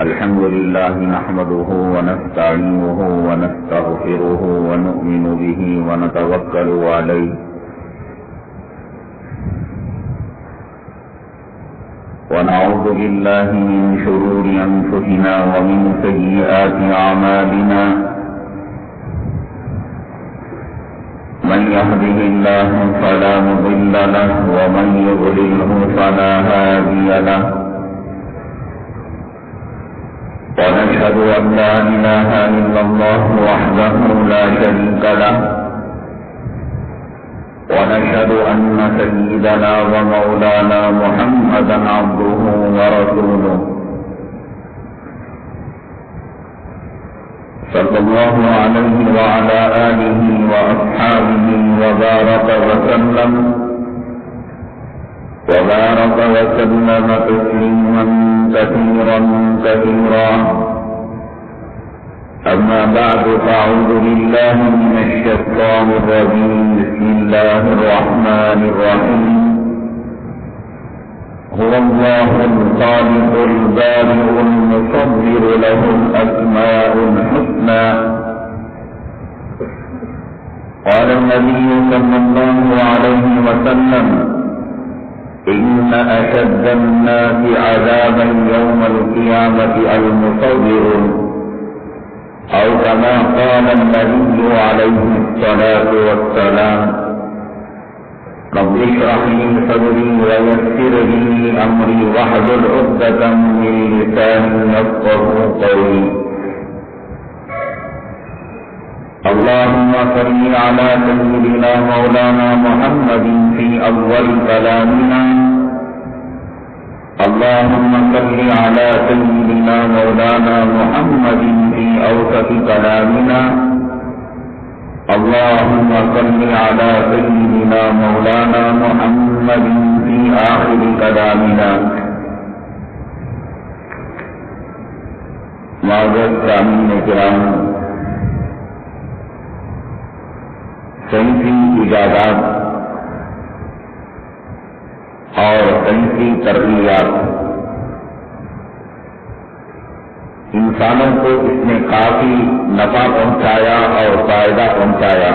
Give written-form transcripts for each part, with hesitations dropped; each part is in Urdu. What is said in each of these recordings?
الحمد لله نحمده ونستعينه ونستغفره ونؤمن به ونتوكل عليه ونعوذ بالله من شرور أنفسنا ومن سيئات أعمالنا من يهده الله فلا مضل له ومن يضلله فلا هادي له ونشهد أن لا إله إلا الله وحده لا شريك له ونشهد أن سيدنا ومولانا محمدا عبده ورسوله صلى الله عليه وعلى آله وأصحابه وبارك وسلم تسليما كثيرا كثيرا أما بعد فأعوذ بالله من الشيطان الرجيم بسم الله الرحمن الرحيم هو الله الخالق البارئ المصور له الأسماء الحسنى قال النبي صلى الله عليه وسلم إن أشد الناس عذابا يوم القيامة المصور أو كما قال النبي عليه الصلاة والسلام رب اشرح لي صدري ويسر لي أمري واحلل عقدة من لساني يفقهوا قولي اللهم صل على سيدنا مولانا محمد في أول كلامنا اللهم صل على سيدنا مولانا محمد في أوسط كلامنا اللهم صل على سيدنا مولانا محمد في آخر كلامنا معزز سامعین کرام، سائنسی ایجادات اور سائنسی ترقیات انسانوں کو اس نے کافی نفع پہنچایا اور فائدہ پہنچایا۔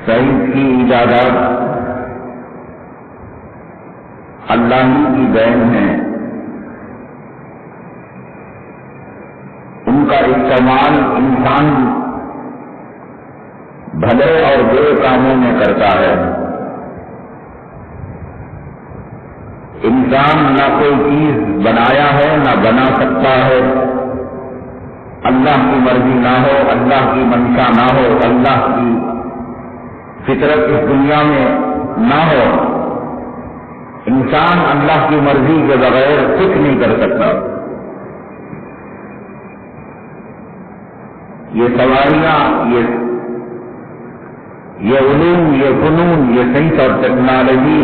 سائنس کی ایجادات اللہ ہی کی دین ہے، ان کا استعمال انسان بھلے اور برے کاموں میں کرتا ہے۔ انسان نہ کوئی چیز بنایا ہے نہ بنا سکتا ہے، اللہ کی مرضی نہ ہو، اللہ کی منشا نہ ہو، اللہ کی فطرت اس دنیا میں نہ ہو، انسان اللہ کی مرضی کے بغیر کچھ نہیں کر سکتا۔ یہ سواریاں، یہ علوم، یہ فنون، یہ سائنس اور ٹیکنالوجی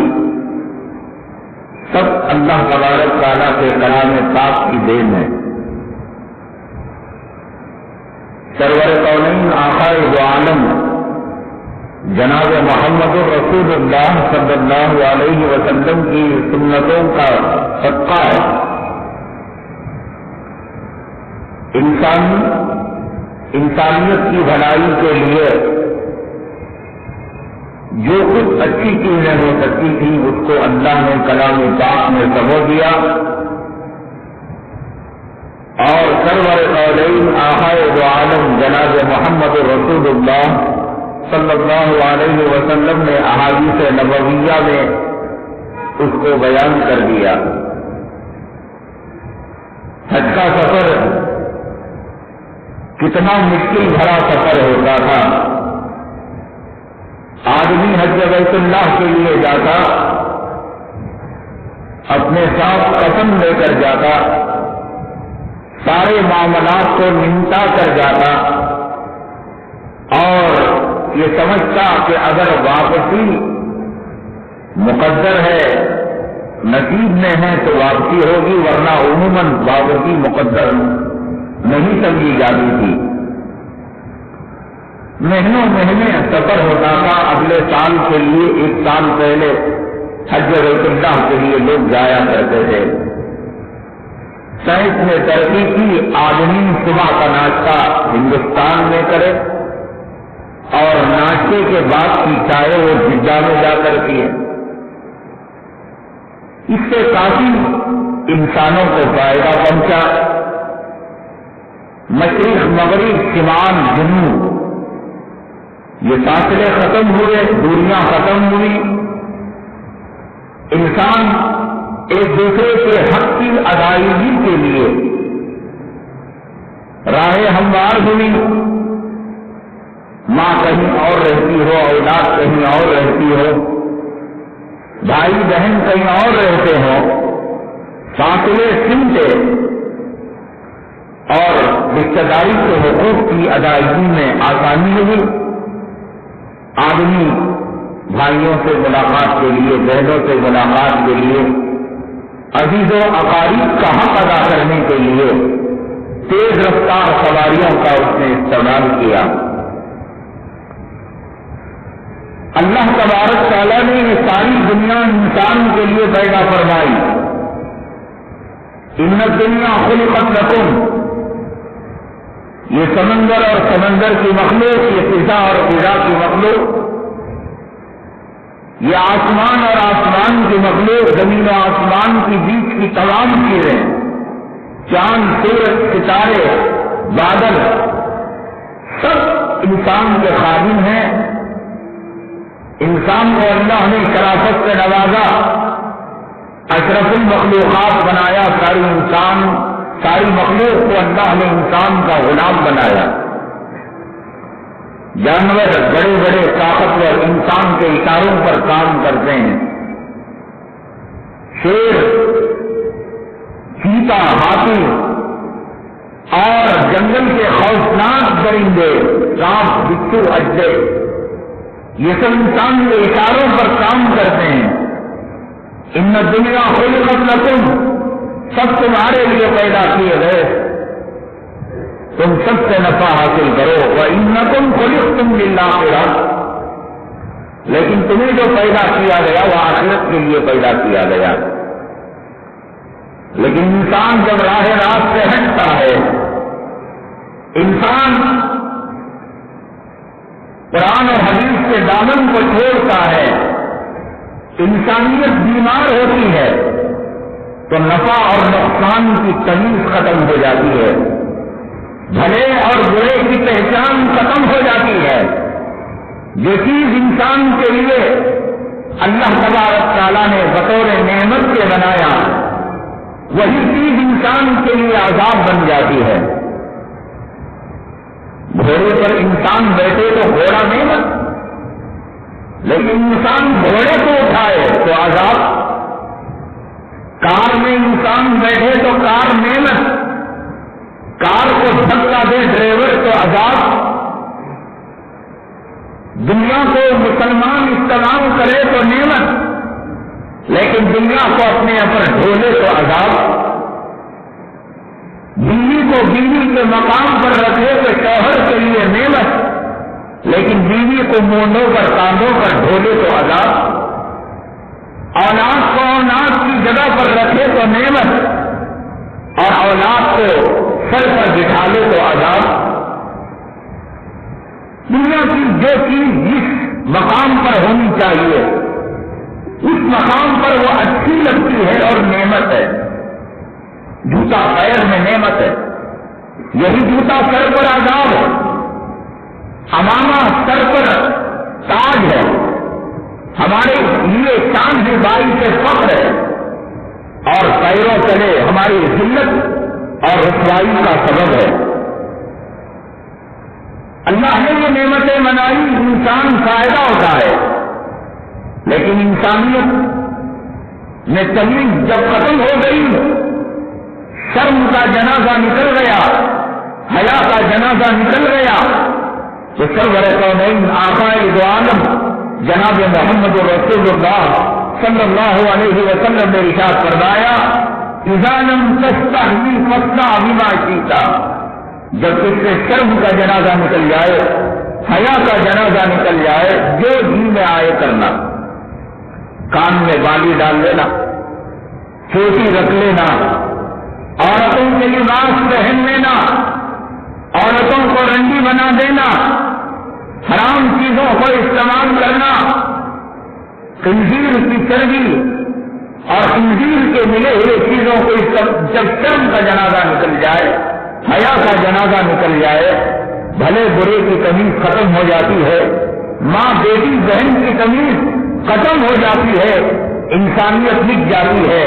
سب اللہ تبارک تعالیٰ کے کلام پاک کی دین ہے۔ سرور کونین آقا دو عالم جناب محمد رسول اللہ صلی اللہ علیہ وسلم کی سنتوں کا صدقہ ہے۔ انسانیت کی بھلائی کے لیے جو کچھ اچھی چیزیں ہو سکتی تھی اس کو اللہ نے کلام پاک میں سمو دیا، اور سرور قولین آقا دو عالم جناب محمد رسول اللہ صلی اللہ علیہ وسلم نے احادیث نبویہ میں اس کو بیان کر دیا۔ حج کا سفر کتنا مشکل بھرا سفر ہوتا تھا۔ آدمی حج بیت اللہ کے لیے جاتا، اپنے ساتھ قسم لے کر جاتا، سارے معاملات کو نمٹا کر جاتا، اور یہ سمجھتا کہ اگر واپسی مقدر ہے، نصیب میں ہے تو واپسی ہوگی، ورنہ عموماً واپسی مقدر نہیں سمجھی جاتی تھی۔ مہینوں مہینے سفر ہوتا تھا اگلے سال کے لیے. 1 سال پہلے حج بیت اللہ کے لیے لوگ جایا کرتے تھے. سائنس نے ترقی کی. آدمی صبح کا ناشتہ ہندوستان میں کرے اور ناشتے کے بعد کی چائے وہ جدہ میں جا کر پیے. اس سے کافی انسانوں کو فائدہ پہنچا. مشرق مغرب شمال جنوب یہ فاصلے ختم ہوئے, دوریاں ختم ہوئی. انسان ایک دوسرے کے حق کی ادائیگی کے لیے راہیں ہموار ہوئی. ماں کہیں اور رہتی ہو, اولاد کہیں اور رہتی ہو, بھائی بہن کہیں اور رہتے ہوں, فاصلے سمٹے اور رشتہ داری کے حقوق کی ادائیگی میں آسانی ہوئی. آدمی بھائیوں سے ملاقات کے لیے, بہنوں سے ملاقات کے لیے, عزیز و اقارب کا حق ادا کرنے کے لیے تیز رفتار سواریوں کا اس نے استعمال کیا. اللہ تبارک تعالیٰ نے یہ ساری دنیا انسان کے لیے پیدا فرمائی. ان الدنیا خلقت لکم, یہ سمندر اور سمندر کی مخلوق, یہ فضا اور فضا کی مخلوق, یہ آسمان اور آسمان کی مخلوق, زمین و آسمان کی بیچ کی تمام چیزیں, چاند سورج ستارے بادل, سب انسان کے خادم ہیں. انسان کو اللہ نے شرافت سے نوازا, اشرف المخلوقات بنایا. ساری مخلوق کو اللہ نے انسان کا غلام بنایا. جانور بڑے بڑے طاقتور انسان کے اشاروں پر کام کرتے ہیں. شیر, چیتا, ہاتھی اور جنگل کے خوفناک درندے, سانپ, بچھو, اڈے, یہ سب انسان کے اشاروں پر کام کرتے ہیں. ان الدنیا خلقت لکم, سب تمہارے لیے پیدا کیے گئے, تم سب سے نفع حاصل کرو. وَإِنَّكُمْ خُلِقْتُمْ لِلْآخِرَةِ, لیکن تمہیں جو پیدا کیا گیا وہ آخرت کے لیے پیدا کیا گیا. لیکن انسان جب راہ راست سے ہٹتا ہے, انسان قرآن اور حدیث کے دامن کو چھوڑتا ہے, انسانیت بیمار ہوتی ہے, تو نفع اور نقصان کی تمیز ختم ہو جاتی ہے, بھلے اور برے کی پہچان ختم ہو جاتی ہے. جو چیز انسان کے لیے اللہ تبارک تعالیٰ نے بطور نعمت کے بنایا, وہی چیز انسان کے لیے عذاب بن جاتی ہے. گھوڑے پر انسان بیٹھے تو گھوڑا نعمت, لیکن انسان گھوڑے کو اٹھائے تو عذاب. کار میں انسان بیٹھے تو کار نعمت, کار کو دھکا دے ڈرائیور تو عذاب. دنیا کو مسلمان استعمال کرے تو نعمت, لیکن دنیا کو اپنے اوپر ڈھولے تو عذاب. بیوی کو بیوی کے مقام پر رکھے تو شوہر کے لیے نعمت, لیکن بیوی کو مونڈوں پر کاندھوں پر ڈھولے تو عذاب. اولاد کو اولاد کی جگہ پر رکھے تو نعمت, اور اولاد کو سر پر بٹھا لے تو عذاب. دنیا کی جو چیز جس مقام پر ہونی چاہیے اس مقام پر وہ اچھی لگتی ہے اور نعمت ہے. جوتا پیر میں نعمت ہے, یہی جوتا سر پر عذاب ہے. امامہ سر پر تاج ہے, ہمارے لیے چاند بائی سے فخر ہے, اور پیروں چلے ہماری ذلت اور رسوائی کا سبب ہے. اللہ نے یہ نعمتیں بنائی, انسان فائدہ ہوتا ہے, لیکن انسانیت میں تمیز جب ختم ہو گئی, شرم کا جنازہ نکل گیا, حیا کا جنازہ نکل گیا, تو سرور کونین آقائے دو عالم جناب محمد رسول اللہ صلی اللہ علیہ وسلم نے ارشاد فرمایا, اذا لم تستحی فاصنع بما شئت, جب تجھ سے شرم کا جنازہ نکل جائے حیا کا جنازہ نکل جائے، جو جی میں آئے کرنا، کان میں بالی ڈال لینا، چوٹی رکھ لینا، عورتوں کے لباس پہن لینا، عورتوں کو رنڈی بنا دینا، حرام چیزوں کو استعمال کرنا، خنزیر کی چربی اور خنزیر کے ملے ہوئے چیزوں کو جب شرم کا جنازہ نکل جائے، حیا کا جنازہ نکل جائے، بھلے برے کی تمیز ختم ہو جاتی ہے، ماں بیٹی بہن کی تمیز ختم ہو جاتی ہے، انسانیت مٹ جاتی ہے۔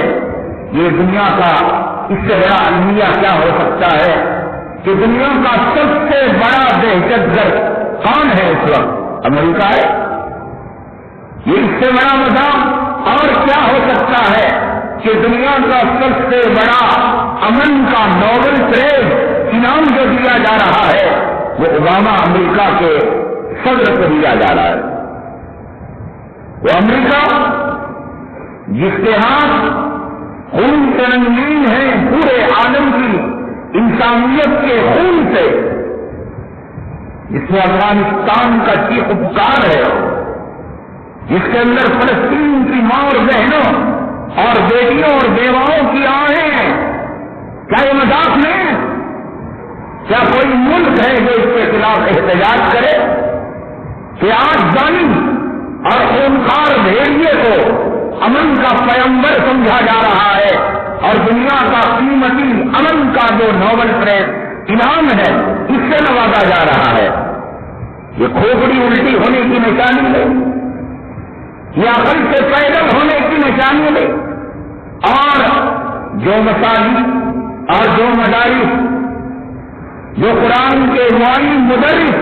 یہ دنیا کا اس سے بڑا المیہ کیا ہو سکتا ہے کہ دنیا کا سب سے بڑا دہشت گرد کون ہے اس وقت؟ امریکہ ہے۔ یہ اس سے بڑا مذاق اور کیا ہو سکتا ہے کہ دنیا کا سب سے بڑا امن کا نوبل پرائز انعام جو دیا جا رہا ہے وہ اوباما امریکہ کے صدر کو دیا جا رہا ہے۔ وہ امریکہ جس کے ہاتھ خون سے رنگین ہے پورے عالم کی انسانیت کے خون سے، جس میں افغانستان کا چیخ پکار ہے، جس کے اندر فلسطین کی ماں اور بہنوں اور بیٹیوں اور بیواؤں کی آہیں ہیں۔ کیا یہ مذاق نہیں؟ کیا کوئی ملک ہے جو اس کے خلاف احتجاج کرے کہ آج ظالم اور خونخوار بھیڑیے کو امن کا پیغمبر سمجھا جا رہا ہے اور دنیا کا قیمتی امن کا جو نوبل پرائز انعام ہے اس سے نوازا جا رہا ہے؟ یہ کھوپڑی الٹی ہونے کی نشانی ہے، یہ عقل سے پیدل ہونے کی نشانی ہے۔ اور جو مساجد اور جو مدارس، جو قرآن کے معلم مدرس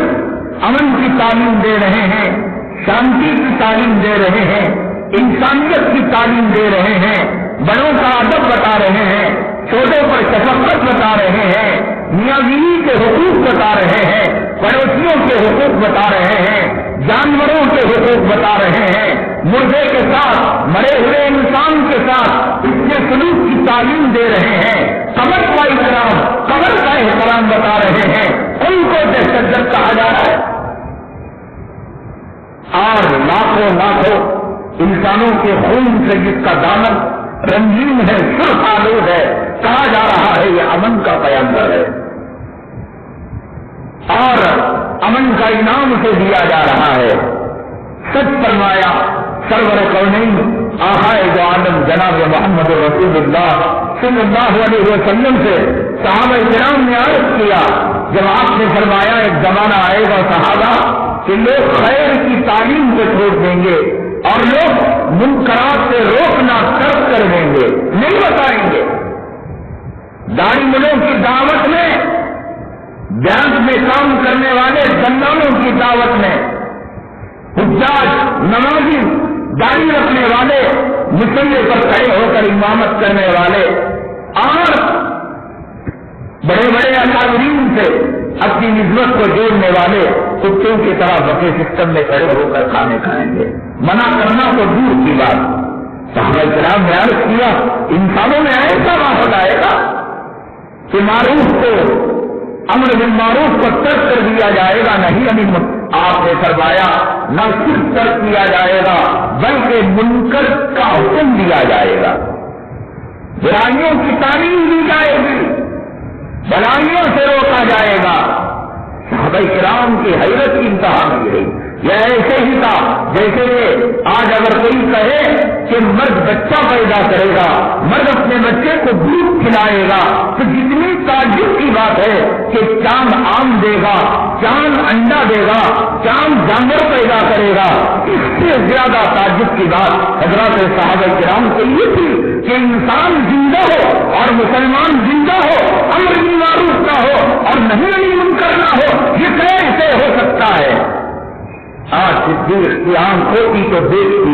امن کی تعلیم دے رہے ہیں، شانتی کی تعلیم دے رہے ہیں، انسانیت کی تعلیم دے رہے ہیں، بڑوں کا ادب بتا رہے ہیں، چھوٹوں پر شفقت بتا رہے ہیں، میاں بیوی کے حقوق بتا رہے ہیں، پڑوسیوں کے حقوق بتا رہے ہیں، جانوروں کے حقوق بتا رہے ہیں، مردے کے ساتھ مرے ہوئے انسان کے ساتھ اس کے سلوک کی تعلیم دے رہے ہیں، قبر کا احترام، قبر کا احترام بتا رہے ہیں، ان کو دہشت گرد کہا جا رہا ہے۔ اور لاکھوں انسانوں کے خون سے جس کا دامن رنگین ہے، سرخ آلود ہے، کہا جا رہا ہے یہ امن کا پیغمبر ہے اور امن کا انعام سے دیا جا رہا ہے۔ سچ فرمایا سرور کونین آقائے دو عالم جناب محمد رسول اللہ صلی اللہ علیہ وسلم سے صحابہ کرام نے عرض کیا، جب آپ نے فرمایا ایک زمانہ آئے گا صحابہ کہ لوگ خیر کی تعلیم کو چھوڑ دیں گے اور لوگ منکرات سے روکنا ترک کر دیں گے، نہیں بتائیں گے۔ داڑھی ملوں کی دعوت میں، بینک میں کام کرنے والے دلالوں کی دعوت میں، حجاج، نمازی، داڑھی رکھنے والے، مصلی پر کھڑے ہو کر امامت کرنے والے اور بڑے بڑے اکابرین سے اپنی نسبت کو جوڑنے والے کتوں کی طرح بفے سسٹم میں کھڑے ہو کر کھانے کھائیں گے۔ منع کرنا تو دور کی بات۔ صحابہ کرام نے عرض کیا انسانوں میں ایسا ماحول آئے گا کہ معروف کو، امر بالمعروف کو ترک کر دیا جائے گا، نہیں آپ نے فرمایا نہ صرف ترک کیا جائے گا بلکہ منکر کا حکم دیا جائے گا، برائیوں کی تعلیم دی جائے گی، بلائیوں سے روکا جائے گا۔ صحابہ کرام کی حیرت کی انتہا نہیں رہی۔ یہ ایسے ہی تھا جیسے آج اگر کوئی کہے کہ مرد بچہ پیدا کرے گا، مرد اپنے بچے کو دودھ کھلائے گا، تو جتنی تعجب کی بات ہے کہ چاند آم دے گا، چاند انڈا دے گا، چاند جانور پیدا کرے گا، اس سے زیادہ تعجب کی بات حضرات صحابہ کرام کے لیے تھی کہ انسان زندہ ہو اور مسلمان زندہ ہو، امر بالمعروف کا ہو اور نہی منکر نہ ہو، یہ کیسے ہو سکتا ہے؟ آج صدیق کی آنکھ ہوتی تو دیکھتی،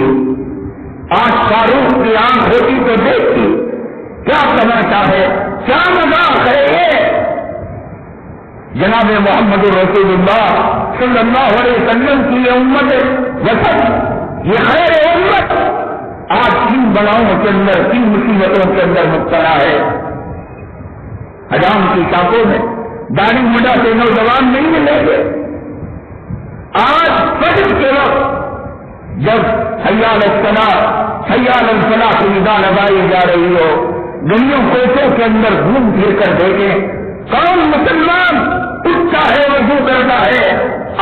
آج فاروق کی آنکھ ہوتی تو دیکھتی، کیا تماشا ہے، کیا مذاق ہے یہ؟ جناب محمد رسول اللہ صلی اللہ علیہ وسلم کی یہ امت وسط، یہ خیر امت آج کن بلاؤں کے اندر، کن مصیبتوں کے اندر مبتلا ہے۔ حجام کی چاقوں میں داڑھی مڈا سے نوجوان نہیں ملیں گے، آج فجر کے وقت جب حی علی الصلاۃ حی علی الفلاح کی ندا لگائی جا رہی ہو، گلیوں کوچوں کے اندر گھوم پھر کر دیکھیں کون مسلمان اٹھتا ہے، وضو کرتا ہے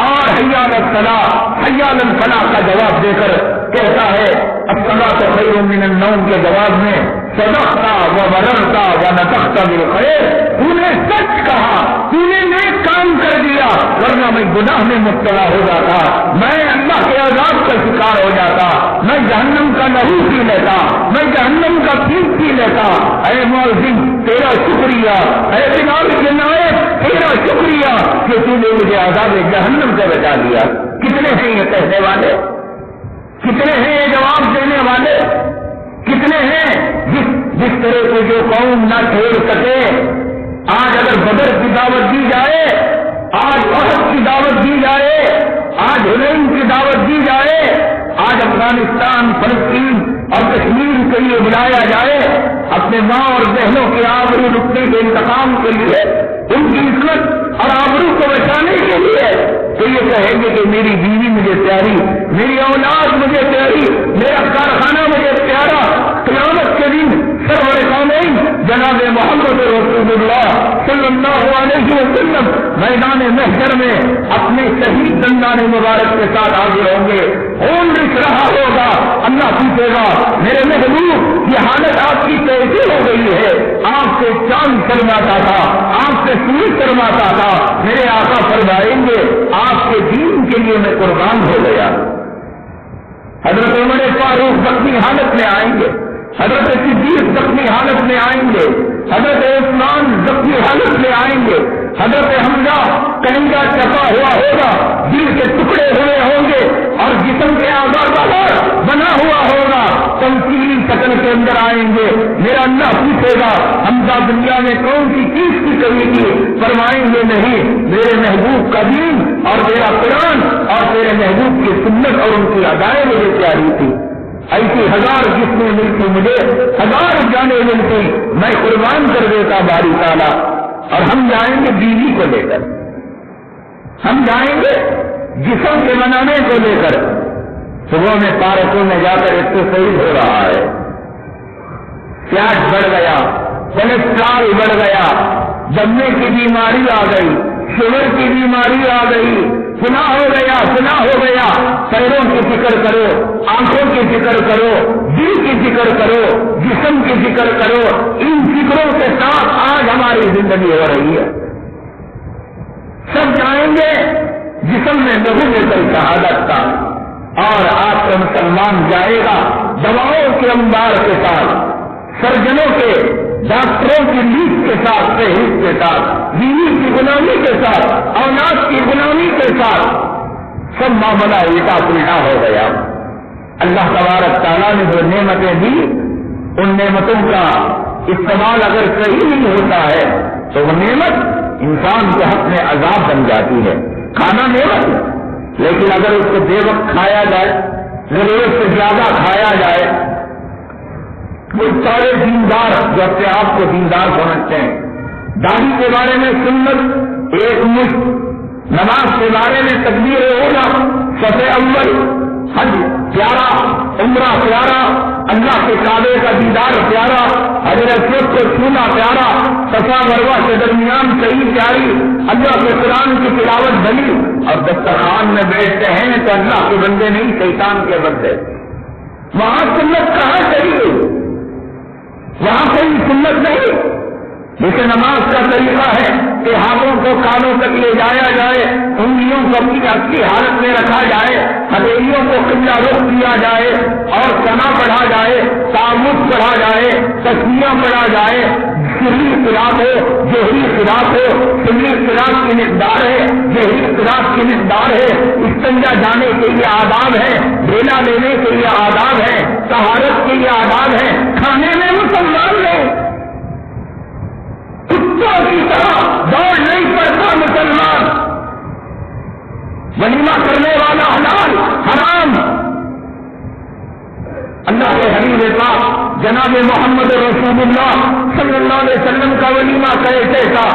اور حی علی الصلاۃ حی علی الفلاح کا جواب دے کر کہتا ہے الصلاۃ خیر من النوم کے جواب میں صدقتا و بررتا و نطقتا بالخیر، تو نے سچ کہا، تو نے نیک کام کر دیا، ورنہ میں گناہ میں مبتلا ہو جاتا، میں اللہ کے عذاب کا شکار ہو جاتا، میں جہنم کا لہو پی لیتا، میں جہنم کا پیپ پی لیتا۔ اے مؤذن تیرا شکریہ، اے بلال کے نائب تیرا شکریہ کہ تو نے مجھے عذاب جہنم سے بچا دیا۔ کتنے ہیں یہ کہنے والے، کتنے ہیں یہ جواب دینے والے، کتنے ہیں جس طرح کو جو قوم نہ چھوڑ سکے، آج اگر بدر کی دعوت دی جائے، آج احد کی دعوت دی جائے، آج حنین کی دعوت دی جائے، آج افغانستان فلسطین اور کشمیر کے لیے بلایا جائے، اپنے ماں اور بہنوں کے آبرو رکنے کے انتقام کے لیے، ان کی عزت اور آبرو کو بچانے کے لیے، تو یہ کہیں گے کہ میری بیوی مجھے پیاری، میری اولاد مجھے پیاری، میرا کارخانہ مجھے پیارا۔ قیامت کے دن سرور کونین جناب محمد رسول اللہ صلی اللہ علیہ وسلم میدان محشر میں اپنے شہید دندان مبارک کے ساتھ حاضر ہوں گے، خون رس رہا ہوگا، اللہ پوچھے گا میرے محبوب یہ حالت آپ کی کیسی ہو گئی ہے؟ آپ سے چاند شرماتا تھا، آپ سے سورج شرماتا تھا، میرے آقا فرمائیں گے آپ کے دین کے لیے میں قربان ہو گیا۔ حضرت عمر فاروق زخمی حالت میں آئیں گے، حضرت صدیق زخمی حالت میں آئیں گے، حضرت عثمان زخمی حالت میں آئیں گے، حضرت حمزہ کنگا چپا ہوا ہوگا، دل کے ٹکڑے ہوئے ہوں گے اور جسم کے اعضاء باہر بنا ہوا ہوگا، تمثیلی شکل کے اندر آئیں گے۔ میرا اللہ پوچھے گا حمزہ دنیا میں کون سی چیز کی کمی تھی؟ فرمائیں گے نہیں، میرے محبوب کا دین اور میرا قرآن اور میرے محبوب کی سنت اور ان کی ادائیں مجھے پیاری تھی۔ ایسی ہزار جسمیں ملتی مجھے، ہزار جانیں ملتی، میں قربان کر دیتا باری تعالیٰ۔ اور ہم جائیں گے بیوی کو لے کر، ہم جائیں گے جسم کے بنانے کو لے کر۔ صبح میں پارکوں میں جا کر ایکسرسائز ہو رہا ہے، پیاس بڑھ گیا، کولسٹرول بڑھ گیا، دمے کی بیماری آ گئی، شوگر کی بیماری آ گئی، سنا ہو گیا، سنا ہو گیا۔ پیروں کی فکر کرو، آنکھوں کی فکر کرو، دل کی فکر کرو، جسم کی فکر کرو۔ ان فکروں کے ساتھ آج ہماری زندگی ہو رہی ہے۔ سب جائیں گے جسم میں لہو لے کر شہادت کا، اور آپ کا مسلمان جائے گا دواؤں کے انبار کے ساتھ، سرجنوں کے، ڈاکٹروں کی لیس کے ساتھ، فہرست کے ساتھ، بیوی کی غلامی کے ساتھ، اولاد کی غلامی کے ساتھ، سب معاملہ الٹا پلٹا ہو گیا۔ اللہ تبارک تعالیٰ نے جو نعمتیں دی، ان نعمتوں کا استعمال اگر صحیح نہیں ہوتا ہے تو وہ نعمت انسان کے حق میں عذاب بن جاتی ہے۔ کھانا نعمت، لیکن اگر اس کو بے وقت کھایا جائے، ضرورت سے زیادہ کھایا جائے، وہ سارے دیندار جو اپنے آپ کو دیندار سمجھتے ہیں، داڑھی کے بارے میں سنت ایک مشت، نماز کے بارے میں تکبیر اولا، صف اول، حج پیارا، عمرہ پیارا، اللہ کے کعبے کا دیدار پیارا، حجر اسود کو چھونا پیارا، صفا مروہ کے درمیان صحیح پیاری، اللہ کے قرآن کی تلاوت بھلی، اور دسترخوان میں بیٹھتے ہیں تو اللہ کے بندے نہیں شیطان کے بندے۔ وہاں سنت کہاں چاہیے؟ وہاں کوئی سنت نہیں۔ جیسے نماز کا طریقہ ہے کہ ہاتھوں کو کانوں تک لے جایا جائے، انگلیوں کو اپنی اچھی حالت میں رکھا جائے، ہتھیلیوں کو قبلہ رخ کیا جائے اور ثنا پڑھا جائے، تعوذ پڑھا جائے، تسمیہ پڑھا جائے، سری قرات ہو، جوہری قرات ہو، سری قرات کی مقدار ہے، جوہری قرات کی مقدار ہے، استنجا جانے کے لیے آداب ہے، ڈھیلا لینے کے لیے آداب ہے، طہارت کے لیے آداب ہے۔ کھانے میں مسلمان ہے، کتوں کی طرح دوڑ نہیں پڑتا مسلمان۔ ولیمہ کرنے والا حلال حرام۔ اللہ کے حبیب پاک جناب محمد رسول اللہ صلی اللہ علیہ وسلم کا ولیمہ کیسے تھا؟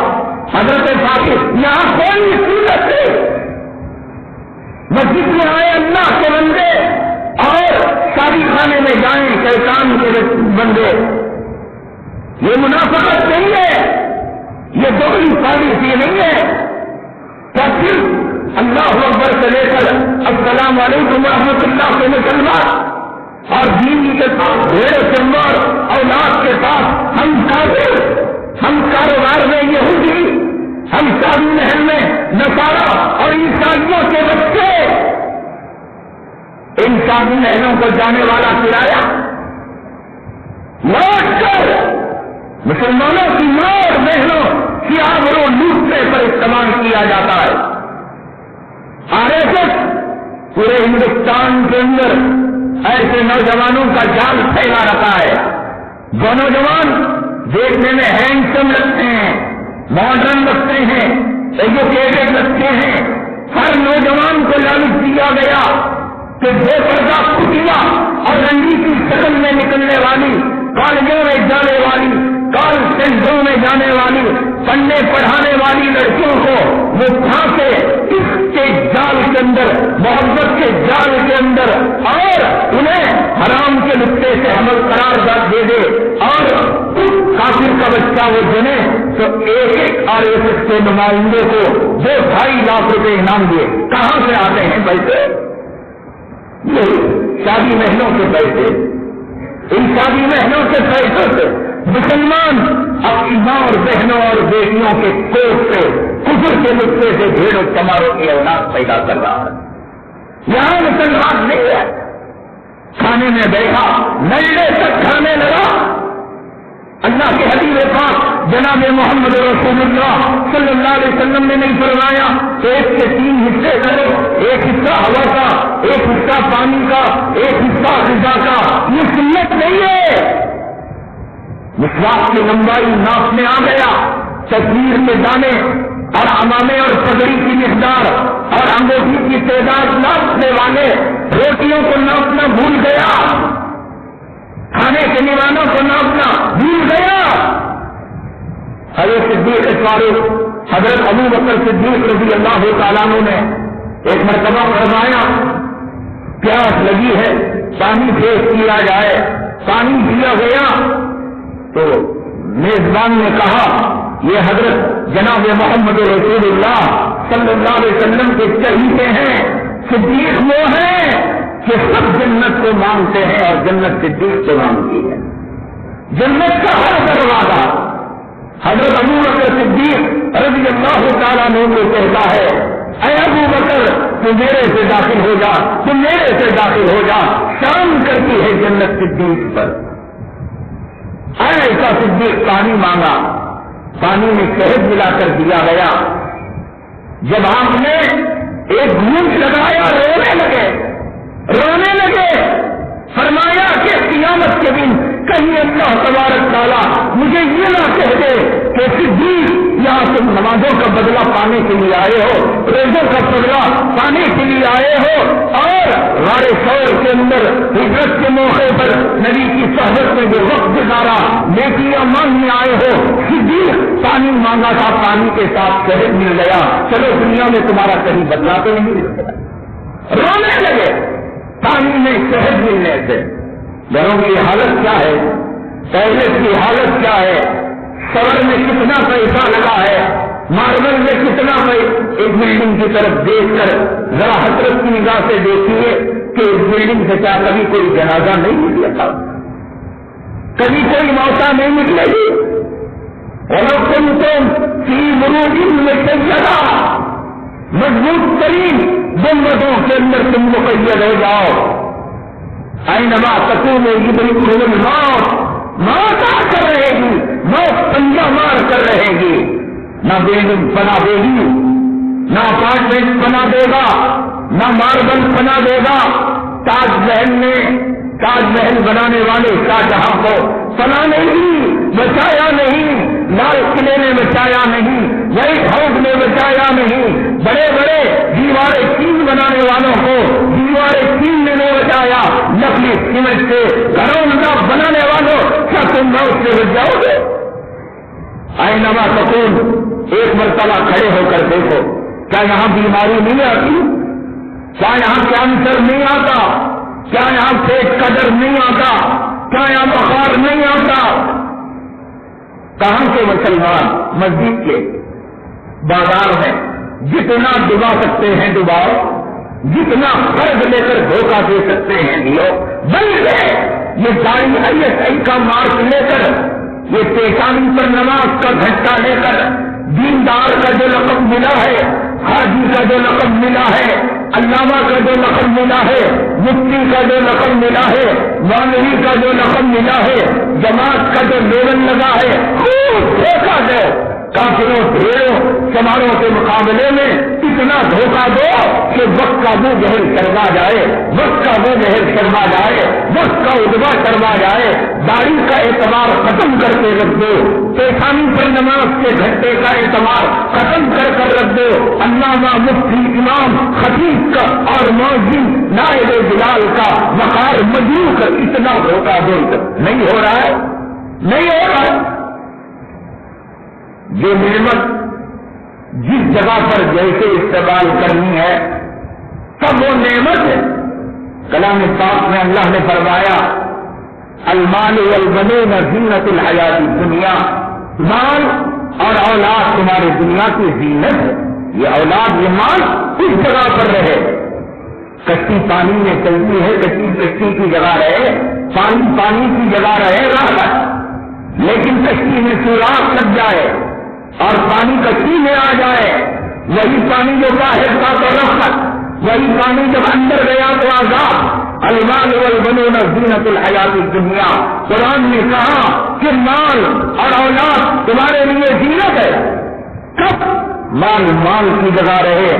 حضرت فاطمہ، یہاں کوئی صورت ہے، مسجد میں آئے اللہ کے بندے اور شادی خانے میں جائیں شیطان کے بندے، یہ منافقت نہیں ہے، یہ دوہری پالیسی نہیں ہے۔ کیا صرف اللہ اکبر سے لے کر السلام علیکم ورحمۃ اللہ کے مسلمان اور دین کے ساتھ بھیڑ چمار اولاد کے ساتھ ہم کافر، ہم کاروبار میں یہودی، ہم شادی محل میں نصارا اور عیسائیوں کے بچے، ان شادی محلوں کو جانے والا کرایہ لوٹ کر مسلمانوں کی ماں اور بہنوں کی آبرو لوٹنے پر استعمال کیا جاتا ہے۔ RSS پورے ہندوستان کے اندر ایسے نوجوانوں کا جال پھیلا رکھا ہے۔ وہ نوجوان دیکھنے میں ہینڈسم لگتے ہیں، ماڈرن لگتے ہیں، ایجوکیٹڈ لگتے ہیں۔ ہر نوجوان کو لالچ دیا گیا کہ بے پردہ کٹیا اور رنگی کی شکل میں نکلنے والی، کالجوں میں جانے والی، کال سینٹروں میں جانے والی، پڑھنے پڑھانے والی لڑکیوں کو وہ پھانسے اس کے جال کے اندر، محبت کے جال کے اندر، اور انہیں حرام کے نقطے سے عمل قرار دے دے، اور کافر کا بچہ وہ جنے تو ایک RSS کے نمائندے کو 2-2.5 لاکھ روپے انعام دیے۔ کہاں سے آتے ہیں پیسے؟ یہ شادی محلوں کے پیسے۔ ان شادی محلوں کے پیسوں سے مسلمان اپنی ماں اور بہنوں اور بیٹیوں کے کوٹ سے کفر کے نقطے سے بھیڑ و چماروں کی اولاد پیدا کر رہا ہے۔ یہاں مسلمان نہیں ہے، کھانے میں بیٹھا نلے تک کھانے لگا۔ اللہ کے حبیب پاک جناب محمد رسول اللہ صلی اللہ علیہ وسلم نے نہیں فرمایا کہ ایک کے 3 حصے کرو، ایک حصہ ہوا کا، ایک حصہ پانی کا، ایک حصہ غذا کا۔ یہ سنت نہیں ہے۔ مسواک کی لمبائی ناپ میں آ گیا، تصویر کے دانے اور امامے اور پگڑی کی مقدار اور انگوٹھی کی تعداد ناپنے والے روٹیوں کو ناپنا بھول گیا، کھانے کے نوانوں کو ناپنا بھول گیا۔ حضرت صدیق فاروق حضرت ابو بکر صدیق رضی اللہ تعالیٰ عنہ نے ایک مرتبہ فرمایا پیاس لگی ہے، پانی پیش کیا جائے۔ پانی دیا گیا تو میزبان نے کہا یہ حضرت جناب محمد رسول اللہ صلی اللہ علیہ وسلم کے چہیتے ہیں، صدیق وہ ہیں کہ سب جنت کو مانگتے ہیں اور جنت صدیق کو مانگتی ہے۔ جنت کا ہر دروازہ حضرت ابو بکر صدیق رضی اللہ تعالیٰ عنہ کو کہتا ہے اے ابو بکر تو میرے سے داخل ہو جا، تو میرے سے داخل ہو جا۔ شام کرتی ہے جنت صدیق پر۔ ایسا صدیق پانی مانگا، پانی میں شہد ملا کر دیا گیا۔ جب آپ نے ایک گھونٹ لگایا رونے لگے، فرمایا کہ قیامت کے دن کہیں اللہ تبارک تعالیٰ مجھے یہ نہ کہہ دے کہ صدیق یہاں تم نمازوں کا بدلہ پانے کے لیے آئے ہو، روزوں کا بدلہ پانے کے لیے آئے ہو، اور غار ثور کے اندر ہجرت کے موقع پر نبی کی صحبت میں جو وقت گزارا نیکیاں مانگنے آئے ہو۔ صدیق پانی مانگا تھا، پانی کے ساتھ شہد مل گیا، چلو دنیا میں تمہارا کہیں بدلا تو نہیں مل سکتا۔ رونے لگے پانی میں شہد ملنے سے۔ گھروں کی حالت کیا ہے، پہلے کی حالت کیا ہے، شہر میں کتنا پیسہ لگا ہے، ماربل میں کتنا پیسہ۔ ایک بلڈنگ کی طرف دیکھ کر ذرا حسرت کی نگاہ سے دیکھیے کہ اس بلڈنگ سے کیا کبھی کوئی جنازہ نہیں نکلا تھا، کبھی کوئی موقع نہیں نکلے گی۔ اور تم کی مروج میں جگہ مضبوط ترین گنبدوں کے اندر تم مقید ہو جاؤ۔ اینما تکونوا یدرککم الموت، موت آ کر رہے گی، موت پنجہ مار کر رہے گی۔ نہ بلڈنگ بنا دے گی، نہ اپارٹمنٹ بنا دے گا، نہ ماربل بنا دے گا۔ تاج محل بنانے والے شاہجہاں کو بنا نہیں، بچایا نہیں، لال قلعے نے بچایا نہیں، وائٹ ہاؤس نے بچایا نہیں، بڑے بڑے دیواریں چین بنانے والوں کو دیواریں چین نے نہیں بچایا۔ نقلی سیمنٹ سے گھروں بنانے والوں کیا تم موت سے بچ جاؤ گے؟ اینما تکون، ایک مرتبہ کھڑے ہو کر دیکھو، کیا یہاں بیماری نہیں آتی؟ کیا یہاں کینسر نہیں آتا؟ کیا یہاں پیٹ کا درد نہیں آتا؟ کیا یہاں بخار نہیں آتا؟ کہاں کے مسلمان مسجد کے بازار میں جتنا ڈبا سکتے ہیں ڈباؤ، جتنا قرض لے کر دھوکہ دے سکتے ہیں دیو، بلکہ یہ داڑھی ISI کا مارک لے کر، یہ پیشانی پر نماز کا گھنٹہ لے کر، دیندار کا جو لقب ملا ہے، حاجی کا جو لقب ملا ہے، علامہ کا جو لقب ملا ہے، مفتی کا جو لقب ملا ہے، مولوی کا جو لقب ملا ہے، جماعت کا جو لیبل لگا ہے، خوب دھوکہ دو، کافروں بھیڑوں چماروں کے مقابلے میں اتنا دھوکہ دو کہ وقت کا وہ زہر شرما جائے، وقت کا وہ زہر شرما جائے، وقت کا ادبا شرما جائے، داڑھی کا اعتبار ختم کر کے رکھ دو، پیشانی پر نماز کے گھنٹے کا اعتبار ختم کر رکھ دو، علامہ مفتی امام خطیب کا اور مؤذن نائب بلال کا وقار مجروح کر اتنا دھوکہ دو نہیں ہو رہا ہے، نہیں ہو رہا ہے۔ یہ نعمت جس جگہ پر جیسے استعمال کرنی ہے سب وہ نعمت ہے۔ کلام پاک میں اللہ نے فرمایا المال والبنون زینت الحیات الدنیا، مال اور اولاد تمہاری دنیا کی زینت ہے۔ یہ اولاد یہ مال اس جگہ پر رہے، کشتی پانی میں چلتی ہے، کشتی کی جگہ رہے، پانی کی جگہ رہے راحت، لیکن کشتی میں سوراخ لگ جائے اور پانی کشتی میں آ جائے، وہی پانی جو باہر تھا تو رحمت، وہی پانی جب اندر گیا تو عذاب۔ المال والبنون زینت الحیات الدنیا، قرآن نے کہا کہ مال اور اولاد تمہارے لیے زینت ہے۔ کب مال کی جگہ رہے،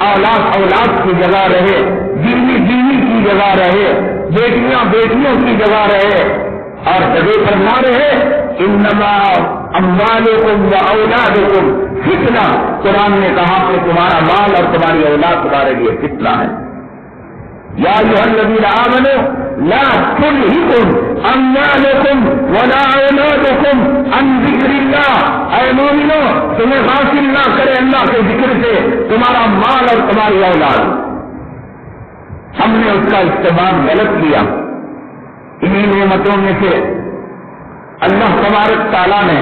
اولاد کی جگہ رہے، بیوی کی جگہ رہے، بیٹیوں کی جگہ رہے، اور جگہ پر نہ رہے انما اموالکم و اولادکم فتنہ۔ قرآن نے کہا کہ تمہارا مال اور تمہاری اولاد تمہارے لیے فتنہ ہے۔ یا ایھا الذین آمنوا لا تلہکم اموالکم ولا اولادکم عن ذکر اللہ، اے مومنو تمہیں حاصل نہ کرے اللہ کے ذکر سے تمہارا مال اور تمہاری اولاد۔ ہم نے اس کا استعمال غلط کیا۔ انہی نعمتوں میں سے اللہ تبارک تعالیٰ نے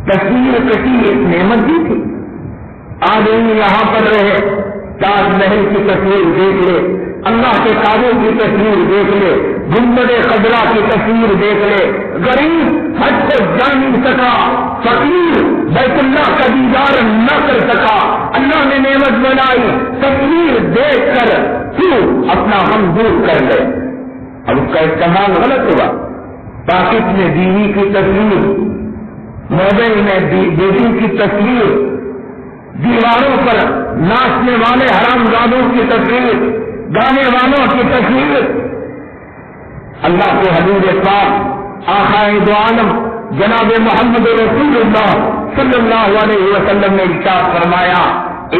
تصویر کشی ایک نعمت دی تھی۔ آدمی یہاں پر رہے، تاج محل کی تصویر دیکھ لے، اللہ کے کعبے کی تصویر دیکھ لے، گنبد خضرا کی تصویر دیکھ لے، غریب حج کو جا نہیں سکا، فقیر بیت اللہ کا دیدار نہ کر سکا، اللہ نے نعمت بنائی، تصویر دیکھ کر تو اپنا غم دور کر لے۔ اب اس کا استعمال غلط ہوا، پاکٹ میں بیوی کی تصویر، موبائل میں بیٹی کی تصویر، دیواروں پر ناچنے والے حرام زادوں کی تصویر، گانے والوں کی تصویر۔ اللہ کے حبیب پاک آقائے دو عالم جناب محمد رسول اللہ صلی اللہ علیہ وسلم نے ارشاد فرمایا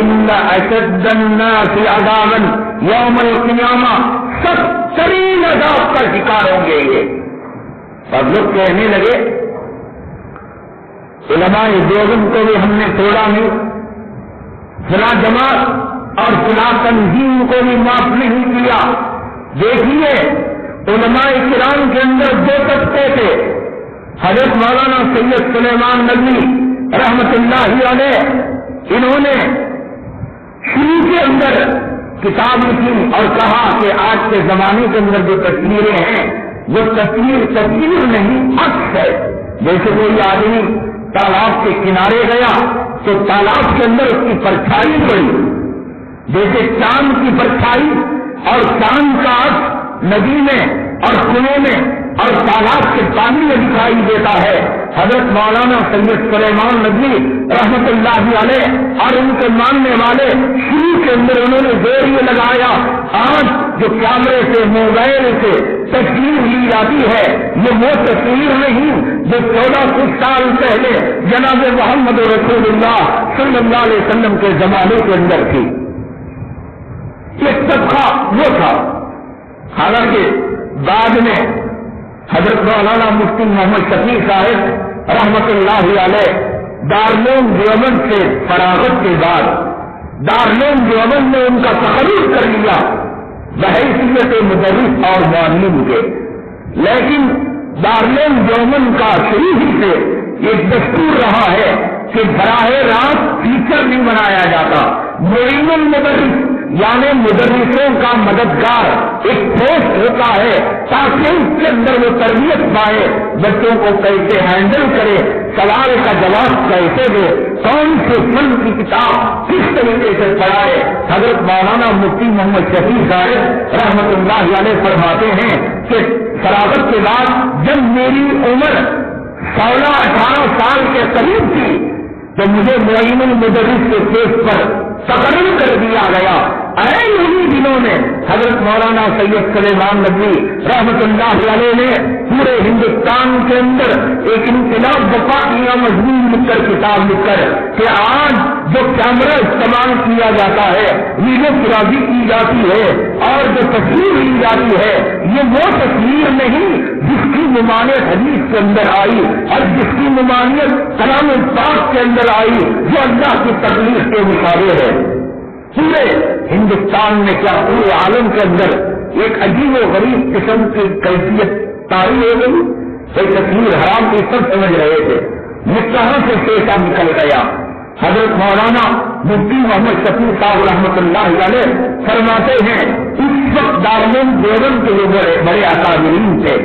ان اشد الناس عذابا یوم القیامہ، سب ترین عذاب کا شکار ہوں گے یہ۔ اور لوگ کہنے لگے علماء دیوبند کو بھی ہم نے توڑا نہیں، فلاں جماعت اور فلاں تنظیم کو بھی معاف نہیں کیا۔ دیکھیے علماء کرام کے اندر دو طبقے تھے، حضرت مولانا سید سلیمان ندوی رحمت اللہ علیہ، انہوں نے شروع کے اندر کتاب لکھی اور کہا کہ آج کے زمانے کے اندر جو تصویریں ہیں وہ تصویر نہیں عکس ہے۔ جیسے کوئی آدمی تالاب کے کنارے گیا تو تالاب کے اندر اس کی پرچھائی پڑی، جیسے چاند کی پرچھائی اور چاند کا عکس ندی میں اور کنویں میں اور تالاب کے پانی میں دکھائی دیتا ہے۔ حضرت مولانا سید سلیمان ندوی رحمت اللہ علیہ اور ان کے ماننے والے شروع کے اندر انہوں نے زور یہ لگایا، آج جو کیمرے سے موبائل سے تصویر لی جاتی ہے یہ وہ تصویر نہیں جو 1400 سال پہلے جناب محمد رسول اللہ صلی اللہ علیہ وسلم کے زمانے کے اندر تھی۔ ایک طبقہ وہ تھا، حالانکہ بعد میں حضرت مولانا مفتی محمد شفیع صاحب رحمت اللہ علیہ دارالعلوم دیوبند سے فراغت کے بعد دارالعلوم دیوبند نے ان کا تقرر کر لیا بحیثیت مدرس اور معلم کے، لیکن دارالعلوم دیوبند کا شروع ہی سے ایک دستور رہا ہے کہ براہ راست ٹیچر نہیں بنایا جاتا، معین المدرس یعنی مدرسوں کا مددگار ایک پوسٹ ہوتا ہے تاکہ اس کے اندر وہ تربیت پائے، بچوں کو کیسے ہینڈل کرے، سوال کا جواب کیسے دے، کون سے فن کی کتاب کس طریقے سے پڑھائے۔ حضرت مولانا مفتی محمد شفیع صاحب رحمۃ اللہ علیہ فرماتے ہیں کہ فراغت کے بعد جب میری عمر 16-18 سال کے قریب تھی تو مجھے معین المدرس کے کیس پر تقرر کر دیا گیا۔ انہی دنوں میں حضرت مولانا سید سلیمان ندوی رحمۃ اللہ علیہ نے پورے ہندوستان کے اندر ایک انقلاب برپا کیا، مضمون لکھ کر، کتاب لکھ کر، کہ آج جو کیمرہ استعمال کیا جاتا ہے، ویڈیوگرافی کی جاتی ہے اور جو تصویر لی جاتی ہے، یہ وہ تصویر نہیں جس کی ممانعت حدیث کے اندر آئی اور جس کی ممانعت کلام پاک کے اندر آئی، جو اللہ کی تکلیف کے مطابق ہے۔ پورے ہندوستان میں کیا پورے عالم کے اندر ایک عجیب و غریب قسم کی کیفیت طاری ہو گئی۔ کوئی تصویر حرام کی سب سمجھ رہے تھے، نکاح سے پیشہ نکل گیا۔ حضرت مولانا مفتی محمد شفیع صاحب رحمۃ اللہ علیہ فرماتے ہیں اس وقت دارالعلوم دیوبند کے جو بڑے اکابرین تھے،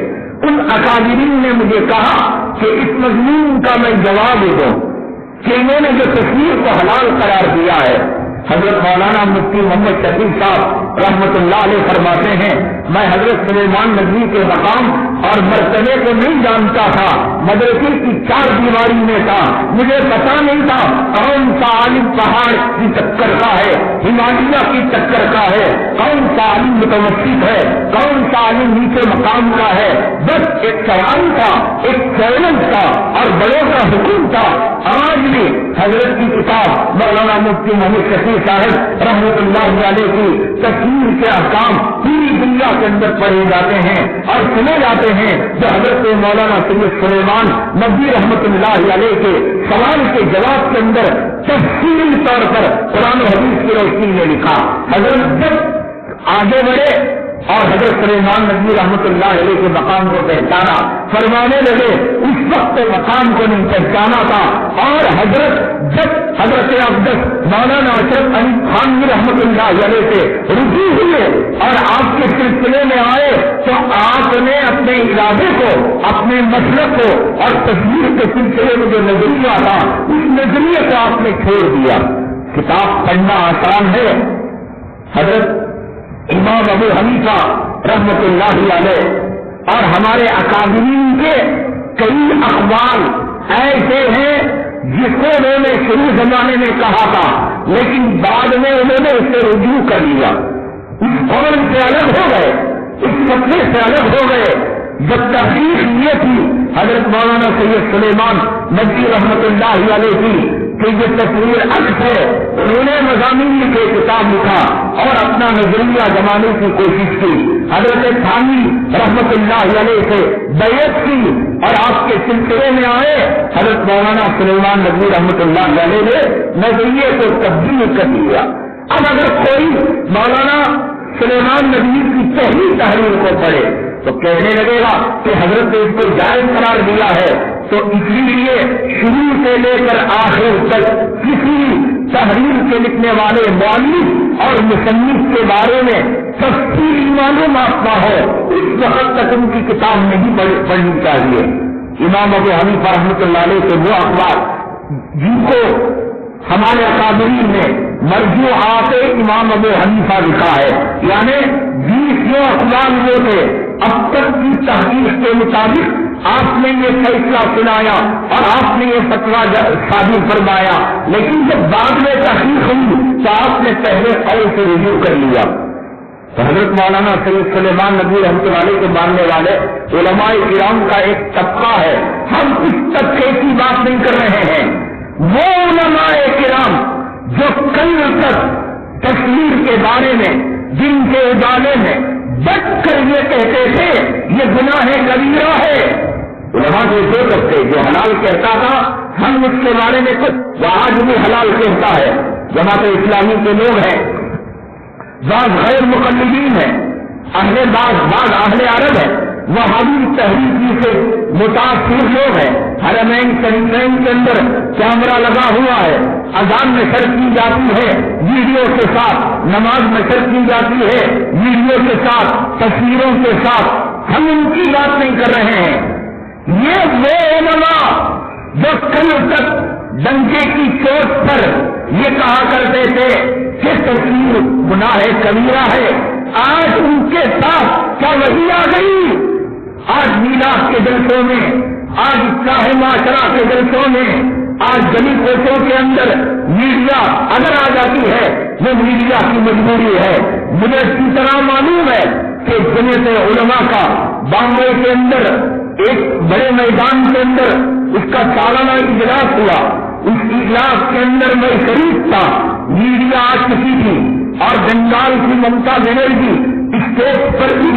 ان اکابرین نے مجھے کہا کہ اس مضمون کا میں جواب دوں کہ انہوں نے جو تصویر کو حلال قرار دیا ہے۔ حضرت مولانا مفتی محمد شفیع صاحب رحمۃ اللہ علیہ فرماتے ہیں میں حضرت سلیمان ندوی کے مقام اور مرتبے کو نہیں جانتا تھا، مدرسے کی 4 دیواری میں تھا، مجھے پتا نہیں تھا کون سا عالم پہاڑ کی ٹکر کا ہے، ہمالیہ کی ٹکر کا ہے، کون سا عالم متوسط ہے، کون سا عالم نیچے مقام کا ہے۔ بس ایک سوال تھا، ایک چیلنج تھا اور بڑوں کا حکم تھا۔ آج بھی حضرت کی کتاب مولانا مفتی محمد شفیع صاحب رحمۃ اللہ علیہ کی تصویر کے احکام پوری دنیا کے اندر پڑھے جاتے ہیں اور سنے جاتے ہیں، جو حضرت مولانا سید سلیمان ندوی رحمۃ اللہ علیہ کے سوال کے جواب کے اندر تفصیلی طور پر قرآن و حدیث کی روشنی میں لکھا۔ حضرت جب آگے بڑھے اور حضرت سلیمان ندوی رحمۃ اللہ علیہ کے مقام کو پہچانا، فرمانے لگے اس وقت مقام کو نہیں پہچانا تھا، اور جب حضرت اقدس مولانا اشرف علی خان رحمۃ اللہ علیہ سے رجوع ہوئے اور آپ کے سلسلے میں آئے تو آپ نے اپنے ارادے کو، اپنے مسلک کو اور تصویر کے سلسلے میں جو نظریہ تھا اس نظریے کو آپ نے چھوڑ دیا۔ کتاب پڑھنا آسان ہے، حضرت امام ابو حنیفہ رحمۃ اللہ علیہ اور ہمارے اکابرین کے کئی اقوال ایسے ہیں جس کو انہوں نے شروع زمانے میں کہا تھا لیکن بعد میں انہوں نے اس سے رجوع کر لیا، اس قول سے الگ ہو گئے، اس فتوے سے الگ ہو گئے۔ جب تحقیق یہ تھی حضرت مولانا سید سلیمان ندوی رحمۃ اللہ علیہ کی کہ یہ تصویر عکس ہے، انہوں نے مضامین لکھے، کتاب لکھا اور اپنا نظریہ جمانے کی کوشش کی۔ حضرت تھانوی رحمۃ اللہ علیہ سے بیعت کی اور آپ کے سلسلے میں آئے۔ حضرت مولانا سلیمان ندوی رحمۃ اللہ علیہ نے نظریے کو تبدیل کر دیا۔ اب اگر کوئی مولانا سلیمان ندوی کی پہلی تحریر کو پڑھے تو کہنے لگے گا کہ حضرت نے اس کو جائز قرار دیا ہے، تو اسی لیے شروع سے لے کر آخر تک کسی تحریر کے لکھنے والے مؤلف اور مصنف کے بارے میں تفصیلی معلومات نہ ہو اس وقت تک ان کی کتاب نہیں پڑھنی چاہیے۔ امام ابو حنیفہ رحمۃ اللہ علیہ کے وہ اخبار جن کو ہمارے اکابرین نے مرجوعات امام ابو حنیفہ لکھا ہے، یعنی 20 اقوال وہ تھے، اب تک کی تحقیق کے مطابق آپ نے یہ فیصلہ سنایا اور آپ نے یہ فتویٰ صادر فرمایا، لیکن جب بعد میں تحقیق ہوئی تو آپ نے پہلے قول سے رجوع کر لیا۔ حضرت مولانا سید سلیمان ندوی رحمۃ اللہ علیہ کے ماننے والے علماء کرام کا ایک طبقہ ہے، ہم اس طبقے کی بات نہیں کر رہے ہیں، وہ علماء کرام جو کل تک تصویر کے بارے میں جن کے اجالے میں ڈٹ کر یہ کہتے تھے یہ گناہ کبیرہ ہے، علماء کے دو طبقے، جو حلال کہتا تھا ہم اس کے بارے میں کچھ، وہ آج بھی حلال کہتا ہے، جماعت اسلامی کے لوگ ہیں، بعض غیر مقلدین ہیں، بعض اہل عرب ہیں، وہابی تحریک سے متاثر لوگ ہیں۔ حرمین شریفین کے اندر کیمرہ لگا ہوا ہے، اذان نشر کی جاتی ہے ویڈیو کے ساتھ، نماز نشر کی جاتی ہے ویڈیو کے ساتھ، تصویروں کے ساتھ۔ ہم ان کی بات نہیں کر رہے ہیں، یہ وہ علماء جو کل تک ڈنکے کی چوٹ پر یہ کہا کرتے تھے کہ تصویر گناہ کبیرہ ہے، آج ان کے ساتھ کیا وہی آ گئی؟ آج میلاد کے جلسوں میں، آج اصلاح معاشرہ کے جلسوں میں، آج گلی کوچوں کے اندر میڈیا اگر آ جاتی ہے، وہ میڈیا کی مجبوری ہے۔ مجھے اسی طرح معلوم ہے کہ جمعیت علماء کا بامبے کے اندر ایک بڑے میدان کے اندر اس کا سالانہ اجلاس ہوا، اس اجلاس کے اندر میں شریک تھا، میڈیا آ چکی تھی اور بنگال کی ممتا بنرجی اسٹیج پر بھی،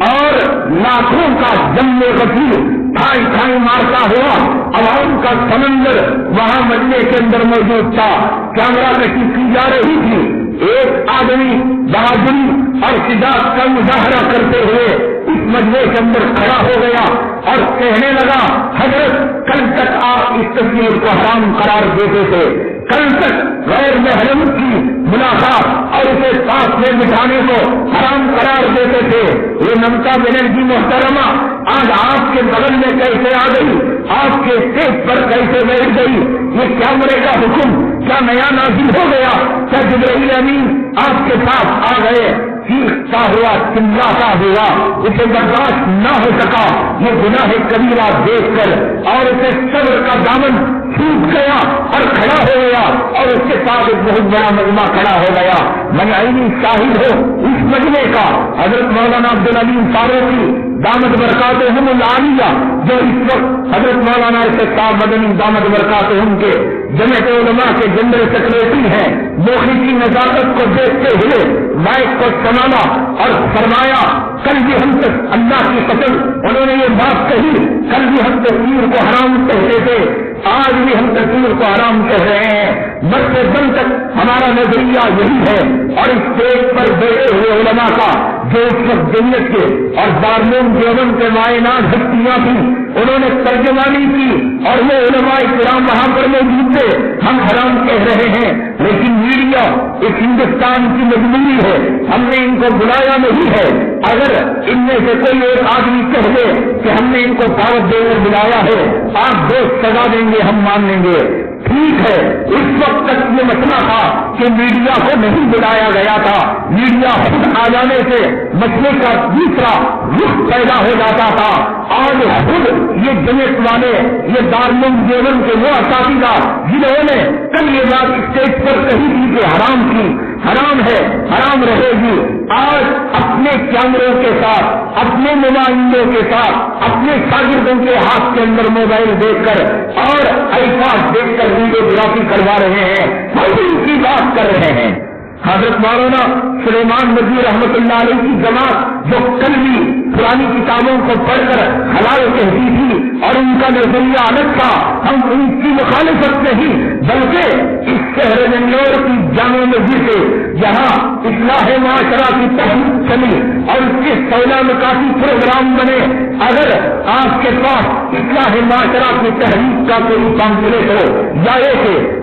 اور لاکھوں کا جم غفیر ٹھائی ٹھائی مارتا ہوا عوام کا سمندر وہاں مجلے کے اندر موجود تھا، کیمرہ کشی کی جا رہی تھی۔ ایک آدمی بہادری اور شجاعت کا مظاہرہ کرتے ہوئے اس مجلے کے اندر کھڑا ہو گیا اور کہنے لگا، حضرت کل تک آپ اس تصویر کو حرام قرار دیتے تھے، کل تک غیر محرم کی ملاقات اور اسے ساتھ میں بٹھانے کو حرام قرار دیتے تھے، یہ ممتا بنرجی محترمہ آج آپ کے بغل میں کیسے آ گئی، آپ کے اسٹیج پر کیسے بیٹھ گئی؟ یہ کیمرے کا حکم کیا نیا نازل ہو گیا؟ کیا جبرائیل امین آپ کے ساتھ آ گئے؟ چیختا ہوا چلاتا ہوا، اسے برداشت نہ ہو سکا یہ گناہ کبیرہ دیکھ کر، اور اسے صبر کا دامن چھوٹ گیا اور کھڑا ہو گیا، اور اس کے ساتھ ایک بہت بڑا مجمع کھڑا ہو گیا۔ میں عینی شاہد ہوں اس مجمع کا، حضرت مولانا عبدالعلیم فاروقی دامت برکاتہم العالیہ، جو اس وقت حضرت مولانا ارشاد مدنی دامت برکاتہم کے جمعیت علماء کے جنرل سیکریٹری ہیں، موقع کی نزاکت کو دیکھتے ہوئے مائک کو سنبھالا اور فرمایا، کل بھی ہم تک اللہ کی قسم انہوں نے یہ بات کہی، کل بھی ہم تصویر کو حرام کہتے تھے، آج بھی ہم تصویر کو حرام کہہ رہے ہیں، مرتے دم تک ہمارا نظریہ یہی ہے۔ اور اس اسٹیج پر بیٹھے ہوئے علماء کا جو اس وقت جمعیت کے اور دارالعلوم دیوبند کے معائنات ہستیاں تھیں، انہوں نے ترجمانی کی اور وہ علماء کرام وہاں پر موجود تھے، ہم حرام کہہ رہے ہیں، لیکن میڈیا اس ہندوستان کی مجبوری ہے، ہم نے ان کو بلایا نہیں ہے۔ اگر ان میں سے کوئی ایک آدمی کہہ دے کہ ہم نے ان کو دعوت دے کر بلایا ہے، آپ دوست سزا دیں گے، ہم مان لیں گے، ٹھیک ہے۔ اس وقت تک یہ مسئلہ تھا کہ میڈیا کو نہیں بلایا گیا تھا، میڈیا خود آ جانے سے مسئلے کا دوسرا رخ پیدا ہو جاتا تھا۔ آج خود یہ جمعیت والے، یہ دارالعلوم دیوبند کے وہ اساتذہ جنہوں نے کل یہ بات اسٹیج پر کہی تھی کہ حرام کی، حرام ہے، حرام رہے گی، آج اپنے کیمروں کے ساتھ، اپنے نمائندوں کے ساتھ، اپنے شاگردوں کے ہاتھ کے اندر موبائل دیکھ کر اور الفاظ دیکھ کر ویڈیوگرافی کروا رہے ہیں، ہم ان کی بات کر رہے ہیں۔ حضرت مولانا سلیمان نذیر رحمۃ اللہ علیہ کی جماعت جو کل بھی پرانی کتابوں کو پڑھ کر حلال کہتی تھی اور ان کا نظریہ الگ تھا، ہم ان کی مخالفت نہیں بلکہ اس شہر بنگلور کی جامع مسجد سے جہاں اصلاح معاشرہ کی تحریک چلی اور اس کے 16 نکاتی پروگرام بنے، اگر آپ کے پاس اصلاح معاشرہ کی تحریک کا کوئی پامفلیٹ ہو یا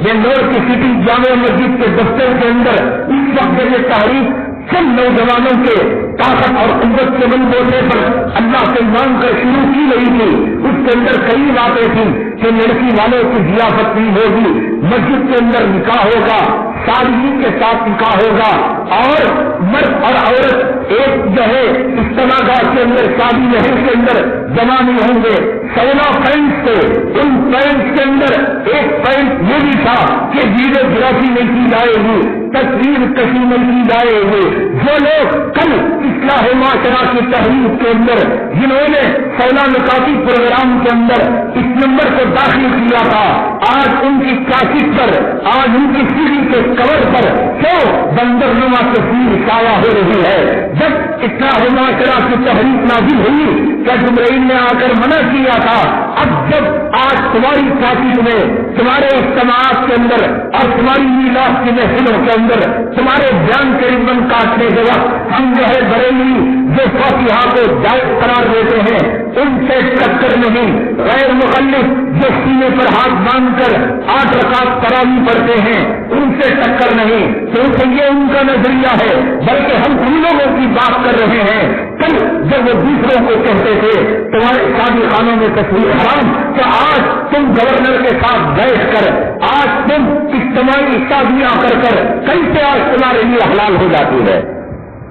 بنگلور کی سٹی جامع مسجد کے دفتر کے اندر اس وقت یہ تحریک سب نوجوانوں کے طاقت اور قوت کے بل بولنے پر اللہ سے مانگ کر شروع کی گئی تھی، اس کے اندر کئی باتیں تھیں کہ لڑکی والوں کی ضیافت نہیں ہوگی، مسجد کے اندر نکاح ہوگا، سادگی کے ساتھ نکاح ہوگا، اور مرد اور عورت ایک جو ہے اجتماع گاہ کے اندر شادی محل کے اندر جمع نہیں ہوں گے۔ 16 پوائنٹس تھے، ان پوائنٹس کے اندر ایک پوائنٹ یہ بھی تھا کہ ویڈیوگرافی نہیں کی جائے گی، تصویر کشی نہیں کی جائے گی۔ جو لوگ کل اصلاح معاشرہ کی تحریک کے اندر جنہوں نے 16 نکاتی پروگرام کے اندر اس نمبر کو داخل کیا تھا، آج ان کی کاسٹ پر، آج ان کی سیڑھی کے کور پر کیوں بندر نما تصویر شائع ہو رہی ہے. جب اصلاح معاشرہ کی تحریک نازل ہوئی کیا جبرائیل نے آ کر منع کیا تھا؟ اب جب آج تمہاری ساتھی میں تمہارے اجتماعات کے اندر اور تمہاری میلاد کی محفلوں کے اندر تمہارے بیان کے ربن کاٹنے کے وقت ہم جو ہے بریلی جو فاتحہ کو جائز قرار دیتے ہیں ان سے ٹکر نہیں، غیر مخلف جو سینے پر ہاتھ باندھ کر 8 رکعت تراویح پڑھتے ہیں ان سے ٹکر نہیں، کیونکہ یہ ان کا نظریہ ہے، بلکہ ہم ان لوگوں کی بات کر رہے ہیں. کل جب وہ دوسروں کو کہتے تھے تمہارے شادی خانوں میں تصویر حرام، تو آج تم گورنر کے ساتھ بیٹھ کر آج تم اجتماعی شادیاں کر کیسے آج تمہارے لیے حلال ہو جاتی ہے؟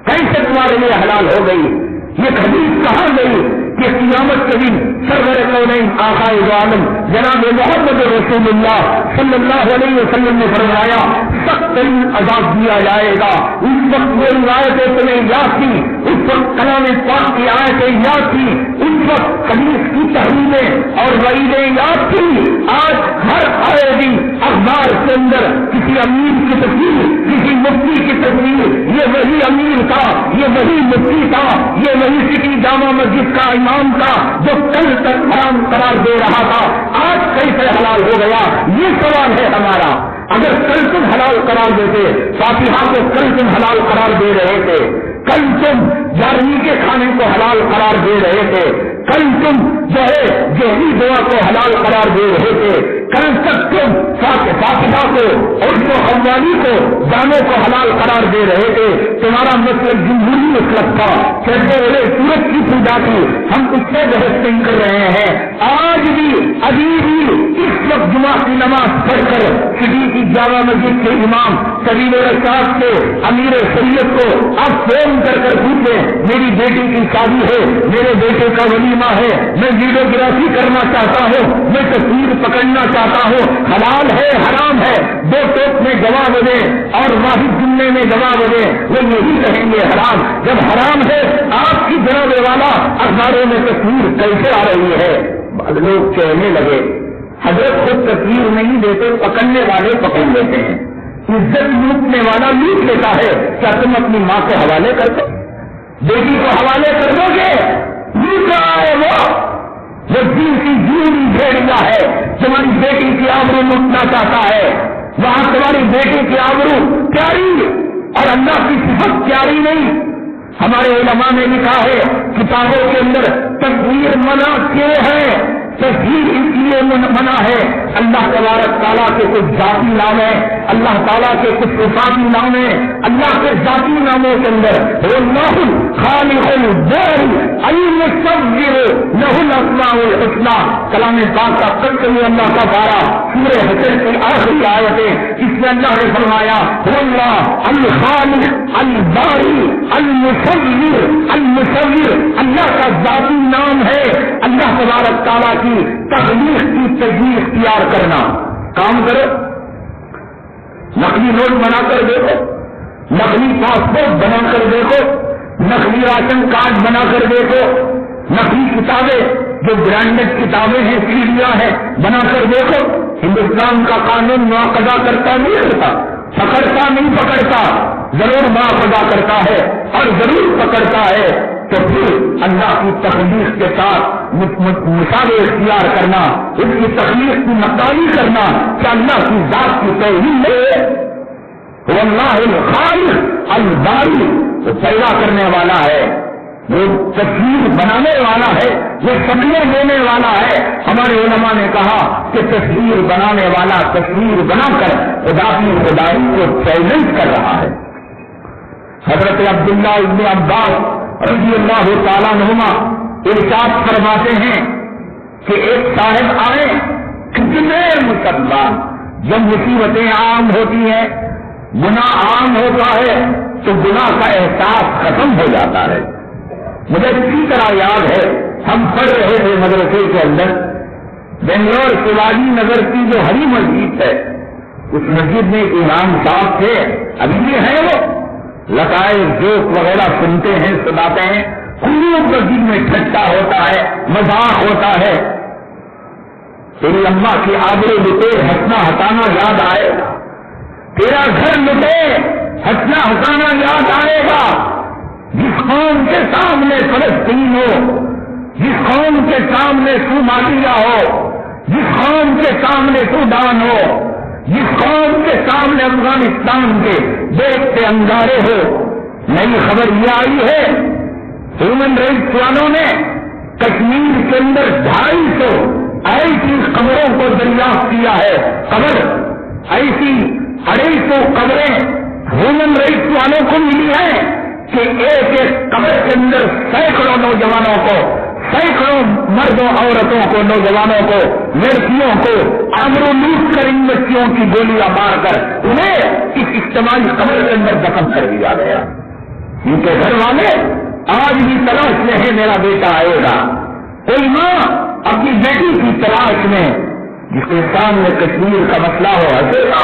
کیسے تمہارے لیے حلال ہو گئی؟ یہ حدیث کہاں گئی کہ قیامت کے دن سرور کونین آقا عالم جناب محمد رسول اللہ صلی اللہ علیہ وسلم نے فرمایا سخت ترین عذاب دیا جائے گا. اس وقت وہ روایتیں تمہیں یاد تھی، اس وقت کلام پاک کی آیتیں یاد تھی، اس وقت حدیث کی تحریمیں اور وعیدیں یاد تھی. آج ہر آئے دن اخبار کے اندر کسی امیر کی تصویر، کسی مفتی کی تصویر، یہ وہی امیر تھا، یہ وہی مفتی تھا، یہ وہی سٹی جامع مسجد کا امام تھا جو کل تک حرام قرار دے رہا تھا، آج کیسے حلال ہو گیا؟ یہ سوال ہے ہمارا. اگر کل تم حلال قرار دیتے، فاتحہ کو کل تم حلال قرار دے رہے تھے، کل تم جارنی کے کھانے کو حلال قرار دے رہے تھے، کل تم جو ہے جہری دوا کو حلال قرار دے رہے تھے، کل تک تم فاتحہ کو اور حوالی کو جانوں کو حلال قرار دے رہے تھے. تمہارا مطلب جمہوری مسلک تھا، چلتے ہوئے سورج کی پوجا کی، ہم اس سے بحث نہیں کر رہے ہیں. آج بھی ابھی بھی اس وقت جمعہ کی نماز پڑھ کر سٹی کی جامع مسجد کے امام سبیل الرشاد کے امیر شریعت کو آپ فون کر پوچھیں میری بیٹی کی شادی ہے، میرے بیٹے کا ولیمہ ہے، میں ویڈیوگرافی کرنا چاہتا ہوں، میں تصویر پکڑنا چاہتا ہوں، حلال ہے حرام ہے؟ 2 ٹوک میں جواب دیں اور واحد جملے میں جواب دیں، وہ یہی کہیں گے حرام. جب حرام ہے آپ کی جناب والا اخباروں میں تصویر کیسے آ رہی ہے؟ لوگ کہنے لگے حضرت خود تصویر نہیں دیتے، پکڑنے والے پکڑ لیتے ہیں. عزت لوٹنے والا لوٹ لیتا ہے. کیا تم اپنی ماں کو حوالے کر دو، بیٹی کو حوالے کر دو گے؟ لوٹ رہا ہے وہ دین کی جوڑی بھیڑیا ہے، تمہاری بیٹی کی آبرو لوٹنا چاہتا ہے. وہاں تمہاری بیٹی کی آبرو پیاری اور اللہ کی صفت پیاری نہیں. ہمارے علماء نے لکھا ہے کتابوں کے اندر تصویر منع کیے ہیں. تصویر اس لیے منع ہے، اللہ تبارک تعالیٰ کے کچھ ذاتی نام ہیں، اللہ تعالیٰ کے کچھ صفاتی نام ہیں. اللہ کے ذاتی ناموں کے اندر اللہ خالق الباری المصور لہ الاسماء الحسنی، کلام پاک کا قسم اللہ کا پارا سورہ حشر کی آخری آیتیں، اس میں اللہ نے فرمایا اللہ الخالق الباری المصور. اللہ کا ذاتی نام ہے. اللہ تبارک تعالیٰ کی تخلیق کی تجویز اختیار کرنا. کام کرو، نقلی نوٹ بنا کر دیکھو، نقلی پاسپورٹ بنا کر دیکھو، نقلی راشن کارڈ بنا کر دیکھو، نقلی کتابیں جو برانڈڈ کتابیں ہیں، سیڑھیاں ہیں، بنا کر دیکھو. ہندوستان کا قانون مواخذہ کرتا نہیں کرتا، پکڑتا نہیں پکڑتا، ضرور مواخذہ کرتا ہے اور ضرور پکڑتا ہے. تو پھر اللہ کی تخلیق کے ساتھ مثال اختیار کرنا، اس کی تخلیق کی نقالی کرنا، کہ اللہ کی ذات کی توہین ہے. واللہ الخالق الباری، وہ پیدا کرنے والا ہے، وہ تصویر بنانے والا ہے، وہ شکلیں دینے والا ہے. ہمارے علماء نے کہا کہ تصویر بنانے والا تصویر بنا کر خدا کی خدائی کو چیلنج کر رہا ہے. حضرت عبداللہ ابن عباس رضی اللہ تعالیٰ عنہما ارشاد فرماتے ہیں کہ ایک صاحب آئے، کتنے مسلمان جب مصیبتیں عام ہوتی ہیں، گناہ عام ہوتا ہے تو گناہ کا احساس ختم ہو جاتا ہے. مجھے اسی طرح یاد ہے ہم پڑھ رہے تھے مدرسے کے اندر بنگلور شیواجی نگر کی جو ہری مسجد ہے، اس مسجد میں امام صاحب تھے، ابھی بھی ہیں، وہ لتائے جوک وغیرہ سنتے ہیں، سناتے ہیں، خوب مسجد میں ٹھٹا ہوتا ہے، مذاق ہوتا ہے. تیری اماں کی آبرو لٹے، ہنسنا ہٹانا یاد آئے، تیرا گھر لٹے، ہنسنا ہنسانا یاد آئے گا جس قوم کے سامنے فلسطین ہو، جس قوم کے سامنے صومالیہ ہو، جس قوم کے سامنے سوڈان ہو، جس قوم کے سامنے افغانستان کے دیکھتے انگارے ہو۔ نئی خبر یہ آئی ہے ہیومن رائٹس والوں نے کشمیر کے اندر 250 ایسی قبروں کو دریافت کیا ہے۔ قبر ایسی 250 قبریں ہیومن رائٹس والوں کو ملی ہے کہ ایک ایک قبر کے اندر سینکڑوں نوجوانوں کو، سینکڑوں مردوں عورتوں کو، نوجوانوں کو، لڑکیوں کو امر و لوٹ کر ان بچیوں کی گولیاں مار کر انہیں اس اجتماعی قبر کے اندر دفن کر دیا گیا۔ ان کے گھر والے آج بھی تلاش میں ہے میرا بیٹا آئے گا۔ کوئی ماں اپنی بیٹی کی تلاش میں، جس کے سامنے کشمیر کا مسئلہ ہو ہنسے گا،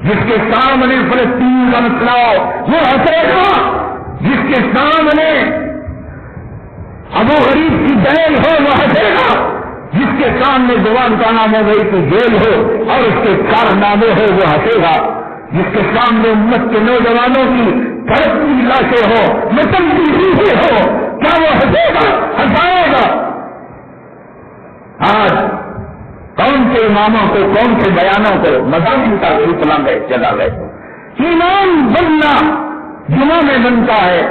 جس کے سامنے فلسطین کا مسئلہ ہو وہ ہنسے گا، جس کے سامنے ابو غریب کی جیل ہو وہ ہنسے گا، جس کے سامنے گوانتانامو گئی کی جیل ہو اور اس کے کارنامے ہو وہ ہنسے گا، جس کے سامنے امت کے نوجوانوں کی تڑپتی لاشیں ہو، مٹنتی روحیں ہو، کیا وہ ہنسے گا؟ ہنسائے گا۔ آج کون سے اماموں کو، کون سے بیانوں کو مضامین کا سلسلہ میں چلا گئے۔ ایمان بننا جمعہ میں بنتا ہے،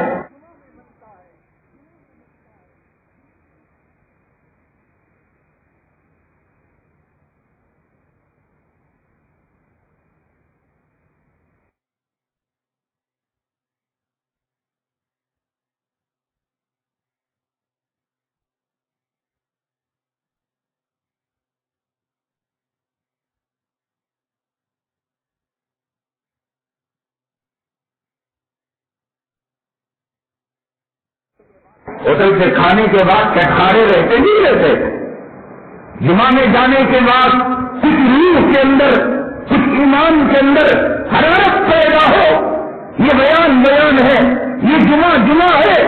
ہوٹل سے کھانے کے بعد چٹکارے رہتے نہیں رہتے۔ جمعہ میں جانے کے بعد کچھ روح کے اندر، کچھ ایمان کے اندر حرارت پیدا ہو، یہ بیان ہے، یہ جمعہ ہے۔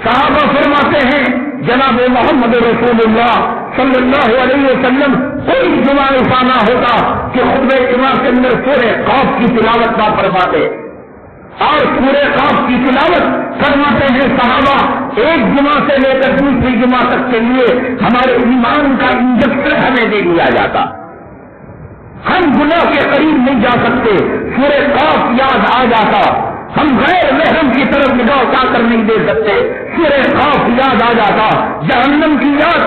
صحابہ فرماتے ہیں جناب محمد رسول اللہ صلی اللہ علیہ وسلم کوئی جمعہ ایسا نہ ہوتا کہ خطبہ جمعہ کے اندر سورہ قاف کی تلاوت نہ فرماتے، اور سورہ قاف کی تلاوت فرماتے ہیں صحابہ ایک جمعہ سے لے کر دوسری جمعہ تک کے لیے ہمارے ایمان کا انجیکشن ہمیں دے دیا جاتا۔ ہم گناہ کے قریب نہیں جا سکتے، سورہ قاف یاد آ جاتا، ہم غیر محرم کی طرف نگاہ اٹھا کر نہیں دے سکتے، سورہ قاف یاد آ جاتا، جہنم کی یاد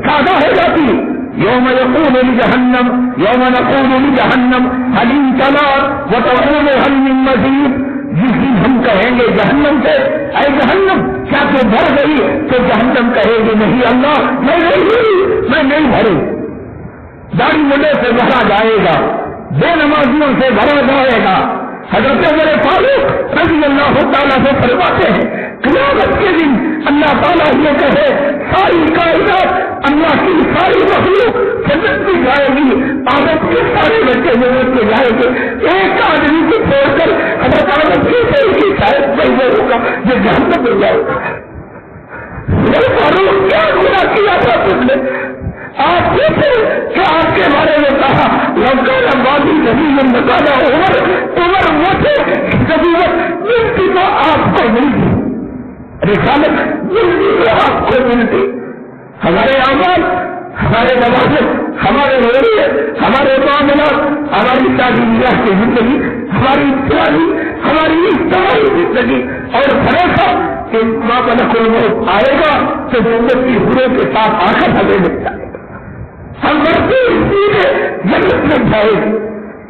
تازہ ہو جاتی۔ یوم یقول لجہنم، یوم نقول لجہنم هل امتلأت وتقول هل من مزید، جس دن ہم کہیں گے جہنم سے اے جہنم کیا تو بھر گئی، تو جہنم کہے گی نہیں اللہ میں نہیں بھری۔ داڑھی مڈے سے بھرا جائے گا، بے نمازیوں سے بھرا جائے گا۔ حضرت عمر فاروق رضی اللہ تعالیٰ سے فرماتے ہیں قیامت کے دن اللہ تعالیٰ یہ کہے ساری کائنات، اللہ کی ساری مخلوق جنت میں جائے گی، آدم کے سارے بچے جنت میں جائیں گے، ایک آدمی کو چھوڑ کر حضرت آدم کی شاید پیدا ہوگا جو جہنم میں جائے گا۔ عمر فاروق کیا گناہ کیا تھا تم نے؟ آپ پوچھے کہ آپ کے بارے میں کہا لوکانا بادی نبی میں بتانا عمر وہ تھے ضرورت ملتی تو آپ کو ملتی، رسالت ملتی تو آپ کو ملتی۔ ہمارے اعمال، ہمارے نمازیں، ہمارے رویے، ہمارے معاملات، ہماری تعلیمیات کی زندگی، ہماری پرانی، ہماری اجتماعی زندگی اور بھروسہ کہ ملک الموت آئے گا تو جنت کی حوروں کے ساتھ آ کر ہمیں مل جائے گا، ہم مرتے سیدھے جنت میں جائے گی۔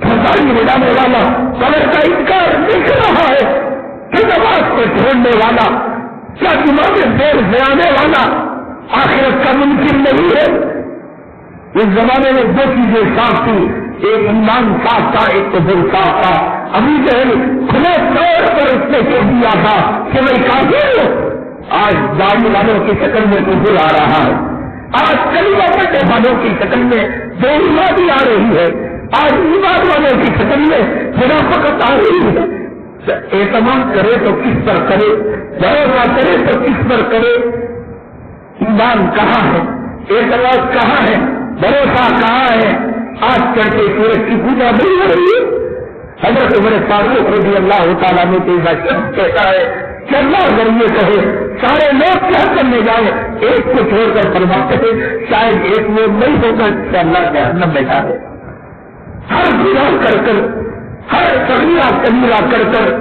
سرکاری بجانے والا قبر کا انکار دکھ رہا ہے کہ نماز کو چھوڑنے والا، کیا جمعہ میں دیر سے آنے والا آخرت کا ممکن نہیں ہے۔ اس زمانے میں دو چیزیں صاف تھی، ایک ایمان صاف تھا، ایک تو دل صاف تھا۔ ابھی جہل کھلے طور پر اس نے کہہ دیا تھا کہ میں کافر ہوں۔ آج داڑھی والوں کی شکل میں کفر آ رہا ہے، آج کلمہ پڑھنے والوں کی شکل میں بے ایمانی آ رہی ہے، آج ایمان والوں کی شکل میں منافقت آ رہی ہے۔ اعتماد کرے تو کس پر کرے، بھروسہ کرے تو کس پر کرے؟ ایمان کہاں ہے؟ اعتماد کہاں ہے؟ بھروسہ کہاں ہے؟ آج کل کے سورج کی پوجا نہیں ہو رہی ہے، حضرت عمر فاروق رضی اللہ تعالیٰ نے کہتا ہے کہ اللہ اگر یہ کہے سارے لوگ کیا کرنے جائے ایک کو چھوڑ کر فرماتے ہیں شاید ایک وہ نہیں ہوگا کہ اللہ جہنم میں ڈالے. ہر گناہ کر کر ہر صغیرہ کبیرہ کر کر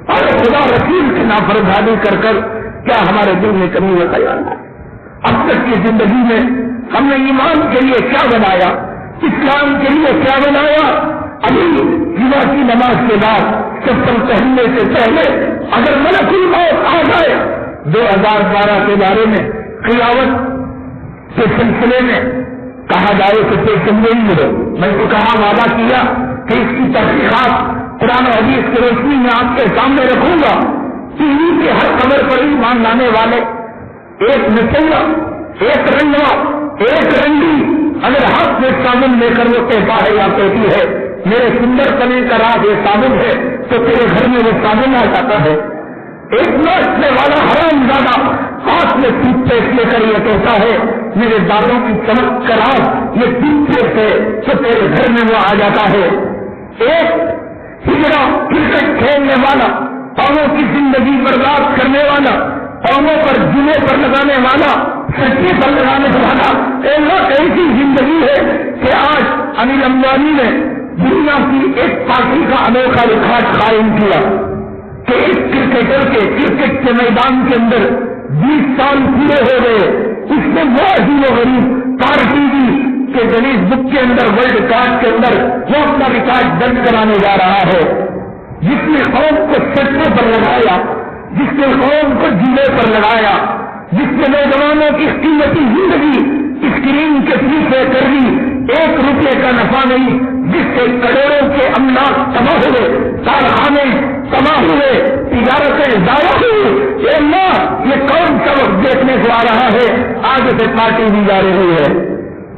ہر خدا رسول کی نافرمانی کر کر کیا ہمارے دل میں کمی و خیال ہے؟ اب تک کی زندگی میں ہم نے ایمان کے لیے کیا بنایا, اسلام کے لیے کیا بنایا؟ ابھی جمعہ کی نماز کے بعد چپل پہننے سے پہلے اگر ملک الموت آ جائے 2012 کے بارے میں قیامت کے سلسلے میں کہا جائے کہ پیشن نہیں ملے, میں تو کہا وعدہ کیا کہ اس کی تحقیقات قرآن و حدیث کی روشنی میں آپ کے سامنے رکھوں گا. ٹی وی کے ہر خبر پر ایمان لانے والے ایک نچلا ایک رنگا ایک رنگی اگر ہاتھ میں صابن لے کر وہ کہتا ہے یا کہتی ہے میرے سندر پنے کا راز یہ صابن ہے تو تیرے گھر میں وہ صابن آ جاتا ہے. ایک ناچنے والا حرام زیادہ ہاتھ میں ٹوتھ پیسٹ لے کر یہ کہتا ہے میرے دانتوں کی چمک کا راز یہ ٹوتھ پیسٹ ہے تو تیرے گھر میں وہ آ جاتا ہے. ایک ہجڑا کرکٹ کھیلنے والا قوموں کی زندگی برباد کرنے والا قوموں پر جلے پر لگانے والا سچے پر لگانے والا ایسی زندگی ہے کہ آج انل امبانی نے دنیا کی ایک پارٹی کا انوکھا ریکارڈ قائم کیا کہ ایک کرکٹر کے کرکٹ کے میدان کے اندر 20 سال پورے ہو گئے. اس نے وہ عجیب و غریب پارٹی دی کہ گنیش بک کے اندر ورلڈ ریکارڈ کے اندر وہ اپنا ریکارڈ درج کرانے جا رہا ہے, جس نے قوم کو سچے پر لگایا, جس نے قوم کو جیلے پر لگایا, جس نے نوجوانوں کی قیمتی زندگی اسکرین کے پیچھے کر دی, 1 روپے کا نفع نہیں, جس سے کروڑوں کے املاک تباہ ہوئے, کارخانے تباہ ہوئے, تجارتیں ضائع ہوئی. اے اللہ یہ کون سا وقت دیکھنے کو آ رہا ہے, آگے سے پارٹی دی جا رہی ہے.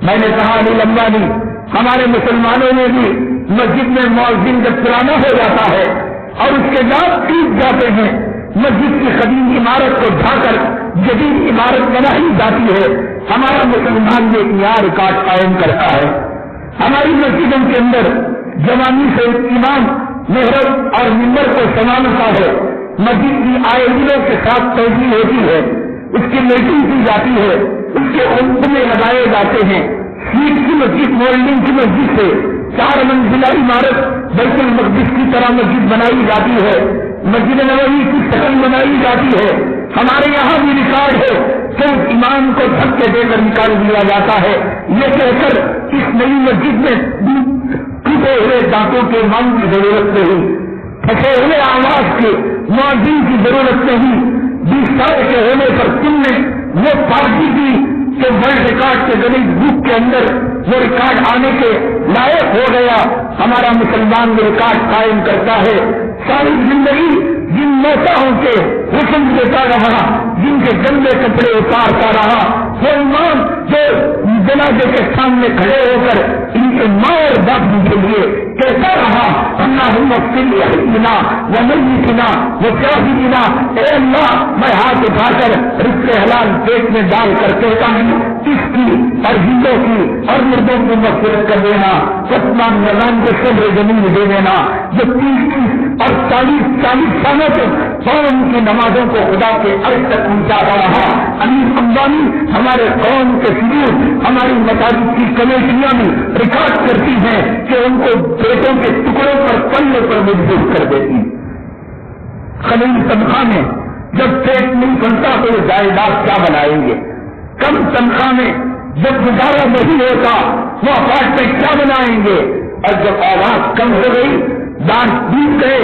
میں نے کہا انل امبانی ہمارے مسلمانوں میں بھی مسجد میں مؤذن جب پرانا ہو جاتا ہے اور اس کے بعد ٹوٹ جاتے ہیں, مسجد کی قدیم عمارت کو ڈھا کر جدید عمارت بنائی جاتی ہے. ہمارا مسلمان ایک نیا ریکارڈ قائم کرتا ہے. ہماری مسجدوں کے اندر جوانی سے امام محراب اور ممبر کو سنبھالتا ہے, مسجد کی آئے دنوں کے ساتھ توجہ ہوتی ہے, اس کی میٹنگ کی جاتی ہے, اس کے میں لگائے جاتے ہیں. سیٹ کی مسجد مولڈنگ کی مسجد سے 4 منزلہ عمارت بیت المقدس کی طرح مسجد بنائی جاتی ہے, مسجد نبوی کی شکل بنائی جاتی ہے. ہمارے یہاں بھی ریکارڈ ہے کہ اس امام کو دھکے دے کر نکال دیا جاتا ہے, یہ کہہ کر اس نئی مسجد میں ٹوٹے ہوئے دانتوں کے امام کی ضرورت نہیں, پھنسے ہوئے آواز کے مؤذن کی ضرورت نہیں. 20 سال کے ہونے پر تم نے وہ پارٹی کی کہ ورلڈ ریکارڈ کے گنیش بک کے اندر وہ ریکارڈ آنے کے لائق ہو گیا. ہمارا مسلمان وہ ریکارڈ قائم کرتا ہے. ساری زندگی جن موتاؤں کے حسن دیتا رہا, جن کے گندے کپڑے اتارتا رہا, وہ امام جو جنازے کے سامنے کھڑے ہو کر ان کے ماں اور باپ کے لیے کہتا رہا اللہم اغفر لنا ومیتنا وشاہدنا, اے اللہ میں ہاتھ اٹھا کر رزق حلال پیٹ میں ڈال کر کہتا ہوں اس کی اور ہندوں کی اور مردوں کی مغفرت کر دینا, عثمان نظام کو صبر زمین دے دینا جو 30 اور 40 سالوں تک قوم کی نمازوں کو خدا کے عرش تک پہنچاتا رہا. انل امبانی ہمارے قوم کے شروع ہماری مساجد کی کمیٹیاں بھی ریکارڈ کرتی ہیں کہ ان کو پیٹوں کے ٹکڑوں پر پلے پر مجبور کر دیتی. خلیل تنخواہ میں جب پیٹ نہیں بنتا تو وہ جائیداد کیا بنائیں گے, کم تنخواہ میں جب گزارا نہیں ہوتا وہ اپارٹمنٹ کیا بنائیں گے, اور جب آواز کم ہو گئی دانت ٹوٹ گئے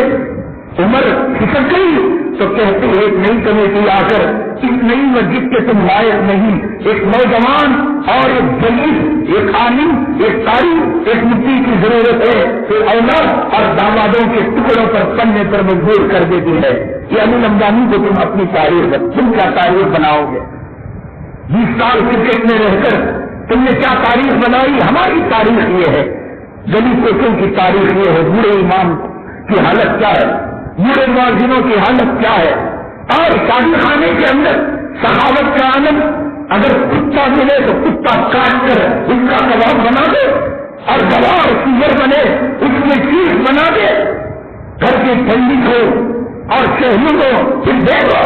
عمر کھسک گئی تو کہتے ایک نئی کمیٹی آ کر اس نئی مسجد کے تم لائق نہیں, ایک نوجوان اور ایک جلیل, ایک عالم, ایک قاری, ایک مٹی کی ضرورت ہے, پھر اولاد اور دامادوں کے ٹکڑوں پر پڑنے پر مجبور کر دیتی ہے. یہ انل امبانی کو تم اپنی تاریخ تم کیا تاریخ بناؤ گے؟ 20 سال کرکٹ میں رہ کر تم نے کیا تاریخ بنائی؟ ہماری تاریخ یہ ہے, گلی کوچوں کی تاریخ یہ ہے, بوڑھے امام کی حالت کیا ہے, بوڑھے مؤذنوں کی حالت کیا ہے, اور شادی خانے کے اندر سخاوت کا آنند, اگر کتا ملے تو کتا کاٹ کر اس کا کباب بنا دو, اور گوار سیئر بنے اس میں چیز بنا دے، گھر کی ٹھنڈی کو اور شہری کو پھر دے گا،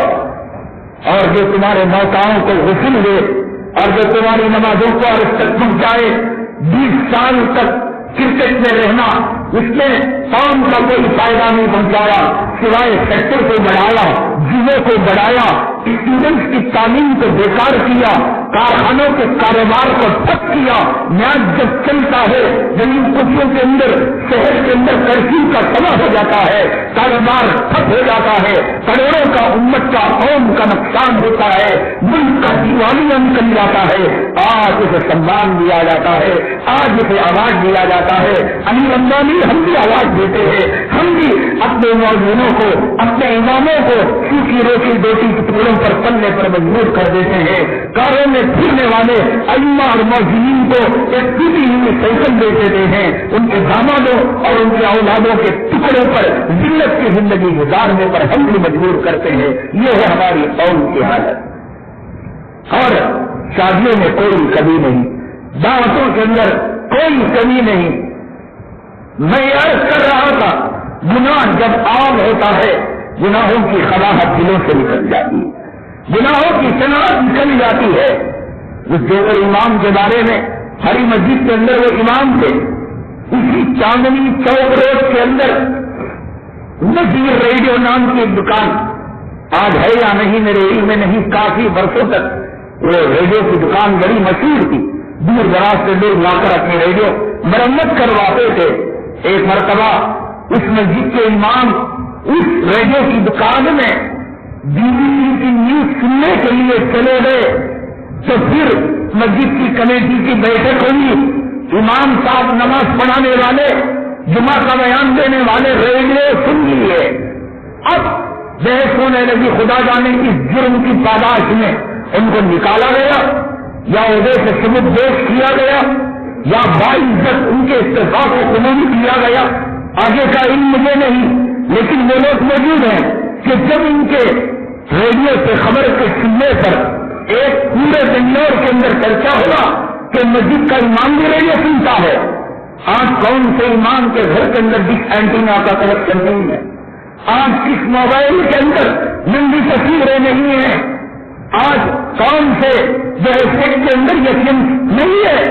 اور جو تمہارے موتاؤں کو غسل دے اور جو تمہاری نمازوں کو عرض تک پہنچائے، 20 سال تک کرکٹ میں رہنا اس نے قوم کا کوئی فائدہ نہیں پہنچایا سوائے سیکٹر کو بڑھایا، ضلعوں کو بڑھایا، اسٹوڈنٹس کی تعلیم کو بیکار کیا، کارخانوں کے کاروبار کو ٹھپ کیا۔ میچ جب چلتا ہے زمین کشیوں کے اندر شہر کے اندر ترقی کا سما ہو جاتا ہے، کاروبار ٹھپ ہو جاتا ہے، کروڑوں کا امت کا قوم کا نقصان ہوتا ہے، ملک کا دیوالیہ نکل جاتا ہے۔ آج اسے سمان دیا جاتا ہے، آج اسے آواز دیا جاتا ہے۔ علی امبانی ہم بھی آواز دیتے ہیں، ہم بھی اپنے موجودوں کو، اپنے اماموں کو سوکھی روٹی دوٹی ٹکڑوں پر پلنے پر مجبور کر دیتے ہیں۔ کاروں میں پھرنے والے ائمہ اور موجودین کو ایک ٹوٹی ہوئی سائیکل دے دیتے ہیں، ان کے دامادوں اور ان کے اولادوں کے ٹکڑوں پر ذلت کی زندگی گزارنے پر ہم بھی مجبور کرتے ہیں۔ یہ ہے ہماری قوم کی حالت۔ اور شادیوں میں کوئی کمی نہیں، دعوتوں کے اندر کوئی کمی نہیں۔ میں عرض کر رہا تھا، گناہ جب عام ہوتا ہے گناہوں کی خباہت دلوں سے نکل جاتی ہے، گناہوں کی شناخت نکل جاتی ہے۔ اس دیگر امام کے بارے میں ہری مسجد کے اندر وہ امام تھے، اسی چاندنی چوک روڈ کے اندر نذیر ریڈیو نام کی ایک دکان، آج ہے یا نہیں میرے علم میں نہیں، کافی برسوں تک وہ ریڈیو کی دکان بڑی مشہور تھی، دور دراز سے لوگ لا کر اپنی ریڈیو مرمت کرواتے تھے۔ ایک مرتبہ اس مسجد کے امام اس ریڈیو کی دکان میں BBC کی نیوز سننے کے لیے چلے گئے، تو پھر مسجد کی کمیٹی کی بیٹھک ہوئی، امام صاحب نماز پڑھانے والے، جمعہ کا بیان دینے والے ریڈیو سن لیے۔ اب بحث ہونے لگی، خدا جانے کی جرم کی پاداش میں ان کو نکالا گیا یا عہدے سے ثبوت پیش کیا گیا یا باعزت ان کے استعفا کو قبول کیا گیا، آگے کا علم مجھے نہیں، لیکن وہ لوگ موجود ہیں کہ جب ان کے ریڈیو سے خبر کے سننے پر ایک پورے بنگلور کے اندر چرچا ہوا کہ مسجد کا امام بھی ریڈیو سنتا ہے۔ آج کون سے امام کے گھر کے اندر ڈش اینٹینا کا کنیکشن نہیں ہے، آج کس موبائل کے اندر لمبی تصویریں نہیں ہیں، آج کون سے جو سیٹ کے اندر یہ فلم نہیں ہے۔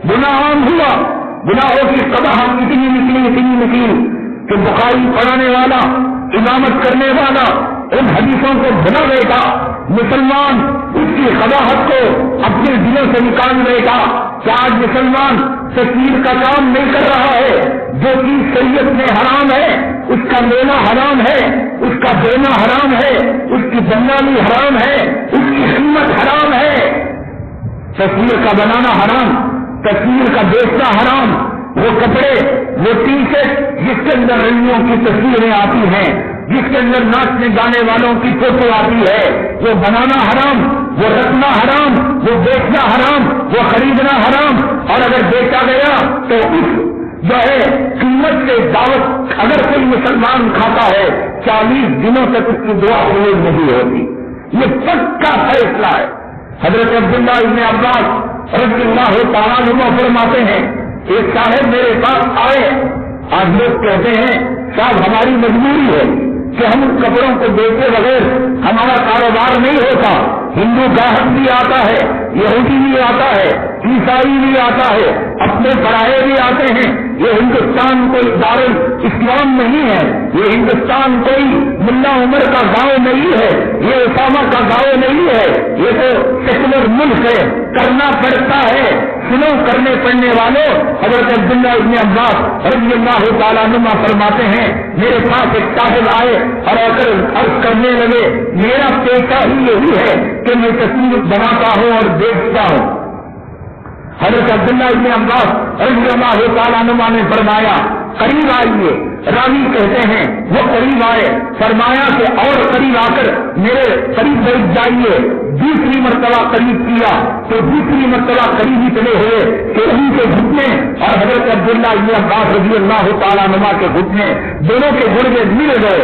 گناہ عام ہوا، گناہوں کی قباحت اتنی نکلی کہ بخاری پڑھانے والا، امامت کرنے والا ان حدیثوں کو بھلا بیٹا، مسلمان اس کی قباحت کو اپنے دلوں سے نکال بیٹا کہ آج مسلمان تصویر کا کام نہیں کر رہا ہے، جو چیز شریعت میں حرام ہے اس کا لینا حرام ہے، اس کا دینا حرام ہے، اس کی بنامی حرام ہے، اس کی قیمت حرام ہے۔ تصویر کا بنانا حرام، تصویر کا بیچنا حرام، وہ کپڑے، وہ ٹی شرٹ جس کے اندر رنگوں کی تصویریں آتی ہیں، جس کے اندر ناچنے گانے والوں کی فوٹو آتی ہے، وہ بنانا حرام، وہ رکھنا حرام، وہ بیچنا حرام، وہ خریدنا حرام، اور اگر بیچا گیا تو اس جو ہے قیمت سے دعوت اگر کوئی مسلمان کھاتا ہے 40 دنوں تک اس کی دعا قبول نہیں ہوتی۔ یہ پکا فیصلہ ہے۔ حضرت عبداللہ ابن عباس رضی اللہ تعالیٰ عنہ فرماتے ہیں، ایک صاحب میرے پاس آئے، آج لوگ کہتے ہیں صاحب ہماری مجبوری ہے کہ ہم ان کپڑوں کو بیچے بغیر ہمارا کاروبار نہیں ہوتا، ہندو گاہک بھی آتا ہے، یہودی بھی آتا ہے، عیسائی بھی آتا ہے، اپنے پرائے بھی آتے ہیں۔ یہ ہندوستان کوئی دارالاسلام نہیں ہے، یہ ہندوستان کوئی ملا عمر کا گاؤں نہیں ہے، یہ اسامہ کا گاؤں نہیں ہے، یہ تو سیکولر ملک ہے، کرنا پڑتا ہے۔ سنو کرنے پڑنے والوں، حضرت عبداللہ ابن عباس رضی اللہ تعالیٰ عنہ فرماتے ہیں، میرے پاس ایک صاحب آئے اور عرض کرنے لگے، میرا پیشہ ہی یہی ہے کہ میں تصویر بناتا ہوں اور بیچتا ہوں۔ حضرت عبداللہ ابن عباس رضی اللہ تعالیٰ عنہ نے فرمایا قریب آئیے، راوی کہتے ہیں وہ قریب آئے، فرمایا کہ اور قریب آ کر میرے قریب بیٹھ جائیے۔ دوسری مرتبہ قریب کیا تو دوسری مرتبہ قریب ہی چلے ہوئے کہ ان کے گھٹنے اور حضرت عبداللہ ابن عباس رضی اللہ تعالیٰ عنہ کے گھٹنے دونوں کے گڑگے مل گئے۔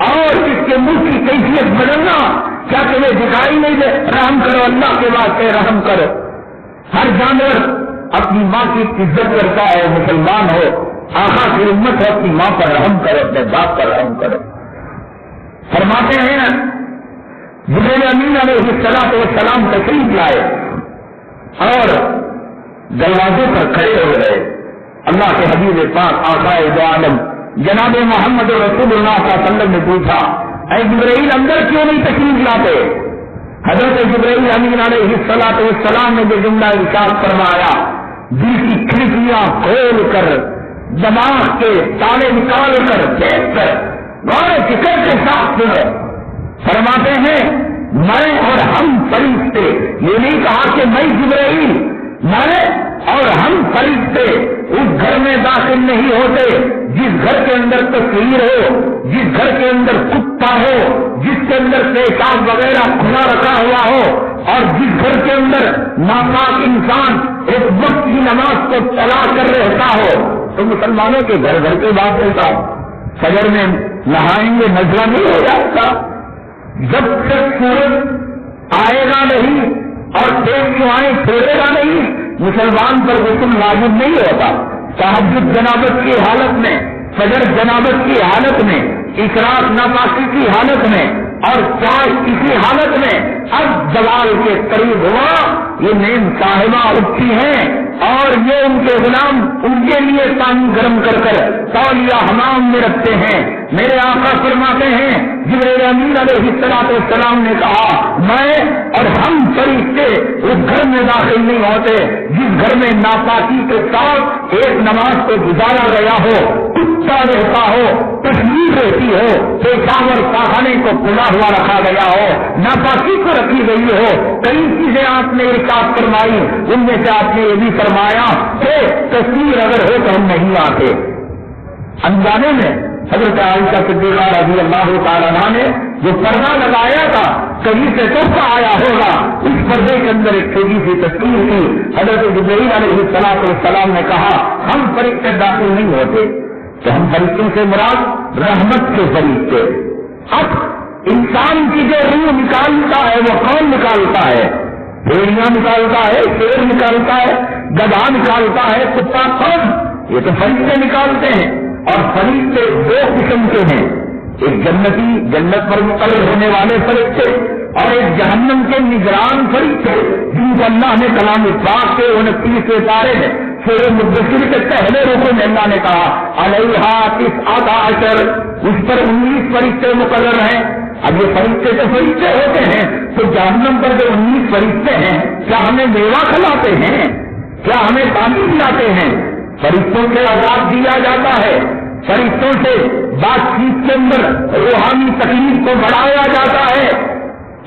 اور اس کے منہ کی کیفیت بدلنا، کیا تمہیں دکھائی نہیں دے؟ رحم کرو، اللہ کے واسطے رحم کرو۔ ہر جانور اپنی ماں کی عزت کرتا ہے، مسلمان ہو، آقا کی امت ہو، اپنی ماں پر رحم کرو، اپنے باپ پر رحم کرو۔ فرماتے ہیں جبریل امین علیہ السلام تشریف لائے اور دروازے پر کھڑے ہو گئے۔ اللہ کے حبیب پاک آقا دو عالم جناب محمد رسول اللہ صلی اللہ علیہ وسلم نے پوچھا، اے جبرائیل اندر کیوں نہیں تشریف لاتے؟ حضرت جبرائیل امین علیہ السلام نے جو جملہ ارشاد فرمایا، دل کی کھڑکیاں کھول کر، دماغ کے تالے نکال کر، دیکھ کر غور فکر کے ساتھ سنو۔ فرماتے ہیں میں اور ہم فرشتے، یہ نہیں کہا کہ میں جبرائیل، میں اور ہم فرشتے اس گھر میں داخل نہیں ہوتے جس گھر کے اندر تصویر ہو، جس گھر کے اندر کتا ہو، جس کے اندر پیشاب وغیرہ کھلا رکھا ہوا ہو، اور جس گھر کے اندر ناپاک انسان ایک وقت کی نماز کو چلا کر رہتا ہو۔ تو مسلمانوں کے گھر گھر کے بات ہوتا، فجر میں نہائیں گے نظرہ نہیں ہو جاتا، جب تک سورج آئے گا نہیں اور تیز دعائیں چھوڑے گا نہیں، مسلمان پر غسل واجب نہیں ہوتا۔ تہجد جنابت کی حالت میں، فجر جنابت کی حالت میں، اشراق ناپاکی کی حالت میں، اور چائے اسی حالت میں اب زوال کے قریب ہوا، یہ نیم صاحبہ اٹھتی ہیں اور یہ ان کے غلام ان کے لیے پانی گرم کر کر تولیہ حمام میں رکھتے ہیں۔ میرے آقا فرماتے ہیں جبرائیل امین علیہ السلام نے کہا میں اور ہم فرشتے اس گھر میں داخل نہیں ہوتے جس گھر میں ناپاکی کے ساتھ ایک نماز کو گزارا گیا ہو، کتا رہتا ہو، تشویش رہتی ہو، پیشاب اور پاخانے کو کھلا ہوا رکھا گیا ہو، ناپاکی کو رکھی گئی ہو۔ کئی چیزیں آپ نے ارشاد فرمائی، ان میں سے آپ نے یہ بھی فرمایا کہ تصویر اگر ہو تو ہم نہیں آتے۔ انجانے میں حضرت عائشہ صدیقہ رضی اللہ تعالیٰ عنہا نے جو پردہ لگایا تھا، کہیں سے تحفہ آیا ہوگا، اس پردے کے اندر ایک چھوٹی سی تصویر تھی۔ حضرت جبرائیل علیہ السلام نے کہا ہم فرشتے داخل نہیں ہوتے، تو ہم فرشتوں سے مراد رحمت کے فرشتے۔ اب انسان کی جو روح نکالتا ہے وہ کون نکالتا ہے؟ بھیڑیاں نکالتا ہے، شیر نکالتا ہے، گدھا نکالتا ہے، کتا کون؟ یہ تو فرشتے نکالتے ہیں۔ اور فرشتے دو قسم کے ہیں، ایک جنتی جنت پر مقرر ہونے والے فرشتے، اور ایک جہنم کے نگران فرشتے جن کو اللہ نے کلام پاک کے 29 پارے میں سورہ مدثر کے پہلے رکوع میں اللہ نے کہا علیہا 19 اس پر 19 فرشتے مقرر ہیں۔ اب یہ فرشتے تو فرشتے ہوتے ہیں، تو جہنم پر جو 19 فرشتے ہیں کیا ہمیں میوہ کھلاتے ہیں؟ کیا ہمیں پانی پلاتے ہیں؟ فرشتوں سے عذاب دیا جاتا ہے، فرشتوں سے بات چیت کے اندر روحانی تکلیف کو بڑھایا جاتا ہے۔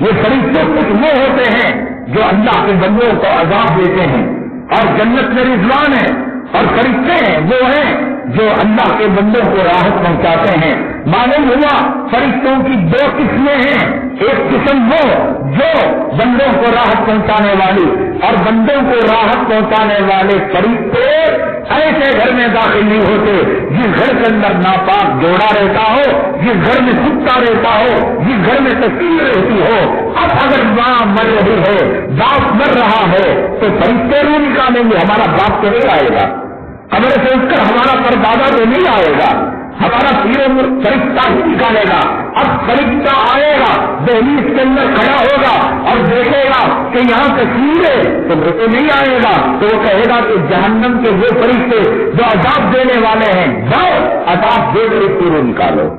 یہ فرشتے کچھ وہ ہوتے ہیں جو اللہ کے بندوں کو عذاب دیتے ہیں، اور جنت میں رضوان ہے، اور فرشتے ہیں وہ ہیں جو اللہ کے بندوں کو راحت پہنچاتے ہیں۔ معلوم ہوا فرشتوں کی دو قسمیں ہیں، ایک قسم وہ جو بندوں کو راحت پہنچانے والی، اور بندوں کو راحت پہنچانے والے فرشتے ایسے گھر میں داخل نہیں ہوتے جس گھر کے اندر ناپاک جوڑا رہتا ہو، جس گھر میں کتا رہتا ہو، جس گھر میں تصویر رہتی ہو۔ اب اگر ماں مر رہی ہے، باپ مر رہا ہے، تو فرشتے روح نکالیں گے، ہمارا باپ تو نہیں آئے گا، قبر سے اٹھ کر ہمارا پردادا تو نہیں آئے گا، ہمارا فرشتہ ہی نکالے گا۔ اب فرشتہ آئے گا، دہلیز کے اندر کھڑا ہوگا اور دیکھے گا کہ یہاں تصویر ہے، تو وہ تو نہیں آئے گا، تو وہ کہے گا کہ جہنم کے وہ فرشتے جو عذاب دینے والے ہیں جاؤ عذاب دے کر پورے نکالو۔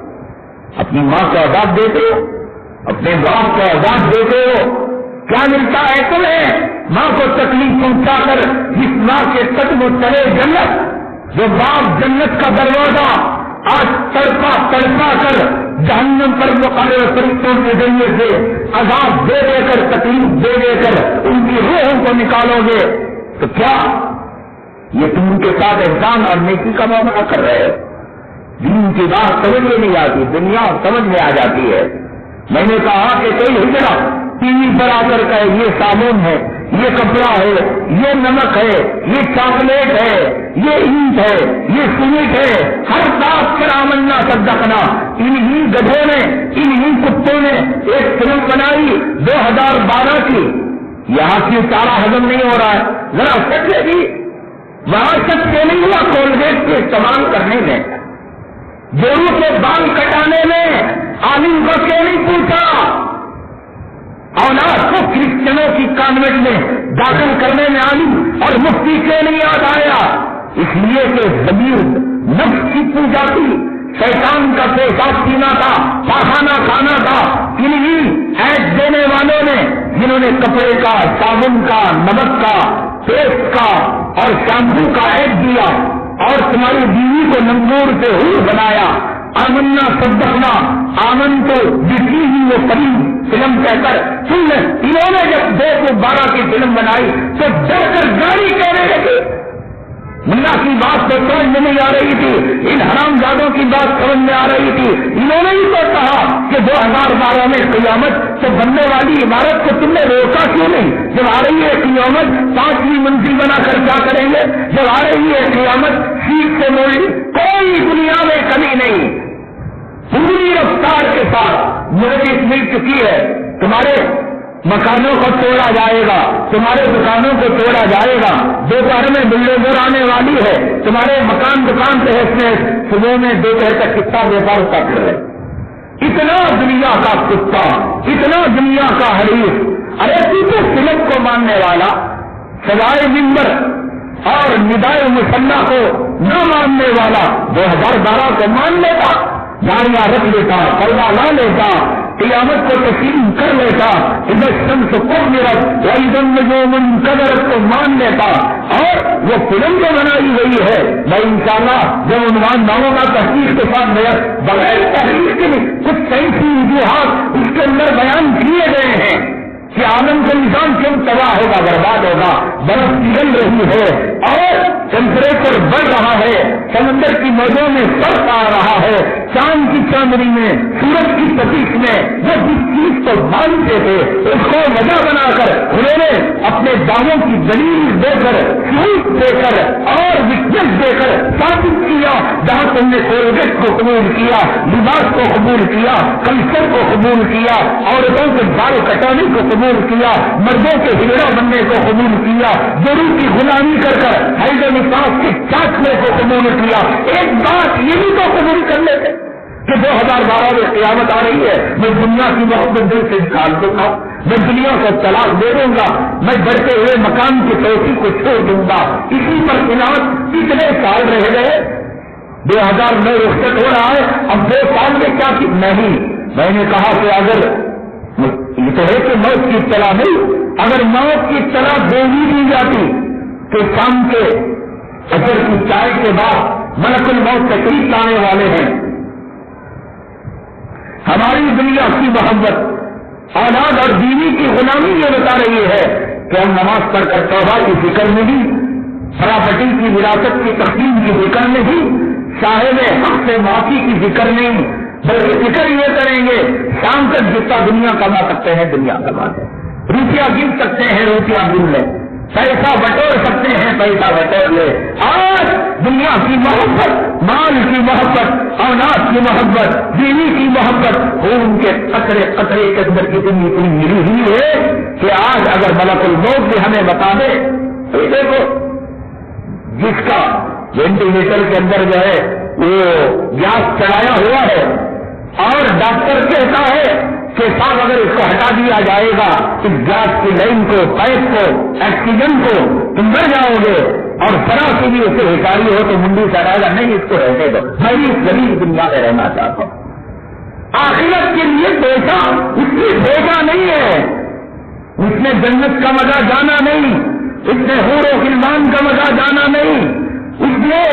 اپنی ماں کو عذاب دیتے ہو، اپنے باپ کو عذاب دیتے ہو، کیا ملتا ہے تمہیں؟ ماں کو تکلیف پہنچا کر جس ماں کے قدم چلے جنت، جو باپ جنت کا دروازہ آج تڑپا تڑپا کر جہنم پر مقرر فرشتوں کے ذریعے سے عذاب دے دے کر، تکلیف دے دے کر ان کی روحوں کو نکالو گے، تو کیا یہ تم ان کے ساتھ احسان اور نیکی کا معاملہ کر رہے ہو؟ دین کی بات سمجھ میں نہیں آتی، دنیا سمجھ میں آ جاتی ہے۔ میں نے کہا کہ کوئی ہجرا ٹی وی پر آ کر کہے یہ صابن ہے، یہ کپڑا ہے، یہ نمک ہے، یہ چاکلیٹ ہے، یہ اینٹ ہے، یہ سیمنٹ ہے، ہر بات پر آمنا صدقنا. انہی گدھوں نے، انہی کتوں نے ایک فلم بنائی 2012 کی. یہاں کی سارا ہضم نہیں ہو رہا ہے. ذرا سچ بھی وہاں سچ کیوں نہیں ہوا کولگیٹ کے استعمال کرنے میں، گورو کے بال کٹانے میں عالم کو کیوں نہیں پوچھا؟ اولاد کو کرسچنوں کی کانوینٹ میں داخل کرنے میں عالم اور مفتی کیوں نہیں یاد آیا؟ اس لیے کہ ضمیر نفس کی پوجا تھی، شیطان کا پیشاب پینا تھا، پاخانہ کھانا تھا. انہی ایڈ دینے والوں نے جنہوں نے کپڑے کا، صابن کا، نمک کا، پیسٹ کا اور شیمپو کا ایڈ دیا اور تمہاری بیوی کو ننگور سے حور بنایا. آمنا صدقنا، آمن تو جتنی ہی وہ قریب فلم کہہ کر سن لیں. انہوں نے جب 2012 کی فلم بنائی تو ڈر کر گاڑی کہنے لگے. ملا کی بات تو سمجھ میں نہیں آ رہی تھی، ان حرام زادوں کی بات سمجھ میں آ رہی تھی. انہوں نے ہی تو کہا کہ 2012 میں قیامت تو بننے والی عمارت کو تم نے روکا کیوں نہیں؟ جب آ رہی ہے قیامت 5ویں منزل بنا کر کیا کریں گے؟ جب آ رہی ہے قیامت سیٹ سے موڑی، کوئی دنیا میں کمی نہیں، پوری رفتار کے ساتھ نوٹس مل چکی ہے. تمہارے مکانوں کو توڑا جائے گا، تمہارے دکانوں کو توڑا جائے گا. دوپہر میں بلڈوزر آنے والی ہے، تمہارے مکان دکان سے اس میں صبح میں دوپہر تک کتنا ویپار کر رہے. اتنا دنیا کا کتا، اتنا دنیا کا حریف. ارے تو فلم کو ماننے والا سوائے ممبر اور ندائے مسلح کو نہ ماننے والا 2012 کو مان لیتا، گاڑیاں رکھ لیتا، پردہ لا لیتا، قیامت کو تسلیم کر لیتا، ادھر شمس کو میرت وَإِذَا النُّجُومُ انْكَدَرَتْ کو مان لیتا. اور وہ فلم جو بنائی گئی ہے میں انشاءاللہ جب عنوان ناموں کا تحقیق کے ساتھ بغیر تحقیق کے کچھ سائنسی وجوہات اس کے اندر بیان کیے گئے ہیں کہ عالم کا نظام کیوں تباہ ہوگا، برباد ہوگا. برف پگھل رہی ہے اور ٹیمپریچر بڑھ رہا ہے، سمندر کی موجوں میں فرق آ رہا ہے، چاند کی چاندنی میں، سورج کی تپش میں وہ جس چیز کو مانتے تھے اس کو وجہ بنا کر انہوں نے اپنے دعووں کی دلیل دے کر، سوچ دے کر اور وٹنس دے کر ثابت کیا. جہاں تم نے کولگیٹ کو قبول کیا، لباس کو قبول کیا، کلچر کو قبول کیا، عورتوں کے بال کٹانے کو قبول کیا، مردوں کے ہجڑا بننے کو قبول کیا، گرو کی غلامی کر کر حیض و نفاس کے چاٹنے کو قبول کیا. ایک بات یہ بھی تو قبول کر لیتے کہ 2012 میں قیامت آ رہی ہے، میں دنیا کی محبت دل سے نکال دوں گا، میں دنیا کو طلاق دے دوں گا، میں بڑھتے ہوئے مکان کی توسیع کو چھوڑ دوں گا. اسی پر قیامت اتنے سال رہ گئے، 2009 رخصت ہو رہا ہے، اب 2 سال میں کیا نہیں. میں نے کہا کہ اگر یہ تو ہے کہ موت کی اطلاع نہیں، اگر موت کی اطلاع دے دی جاتی تو شام کے اثر کی چائے کے بعد ملک الموت تشریف لانے والے ہیں. ہماری دنیا کی محبت، اولاد اور بیوی کی غلامی یہ بتا رہی ہے کہ ہم نماز پڑھ کر توبہ کی فکر نہیں، پراپرٹی کی وراثت کی تقسیم کی فکر نہیں، صاحب حق سے معافی کی فکر نہیں، بلکہ فکر یہ کریں گے شام تک جتنا دنیا کما سکتے ہیں دنیا کما دیں، روپیہ گن سکتے ہیں روپیہ گن لیں، پیسہ بٹور سکتے ہیں پیسہ بٹور لے. آج دنیا کی محبت، مال کی محبت، اولاد کی محبت، بیوی کی محبت خون کے قطرے قطرے کے اندر اتنی ملی ہوئی ہے کہ آج اگر ملک الموت بھی ہمیں بتا دے تو دیکھو جس کا وینٹیلیٹر کے اندر جو ہے وہ گیس چڑھایا ہوا ہے اور ڈاکٹر کہتا ہے کہ صاحب اگر اس کو ہٹا دیا جائے گا اس گیس کی لائن کو، پائپ کو، آکسیجن کو تم مر جاؤ گے، اور ذرا سے بھی اسے ہٹاری ہو تو منڈی سے ہٹائے گا، نہیں اس کو رہنے دو، میں بھی اس غریب دنیا میں رہنا چاہتا ہوں. آخرت کے لیے بیٹا اس کی بیٹا نہیں ہے، اس نے جنت کا مزہ جانا نہیں، اس نے حور و غلمان کا مزہ جانا نہیں، اس نے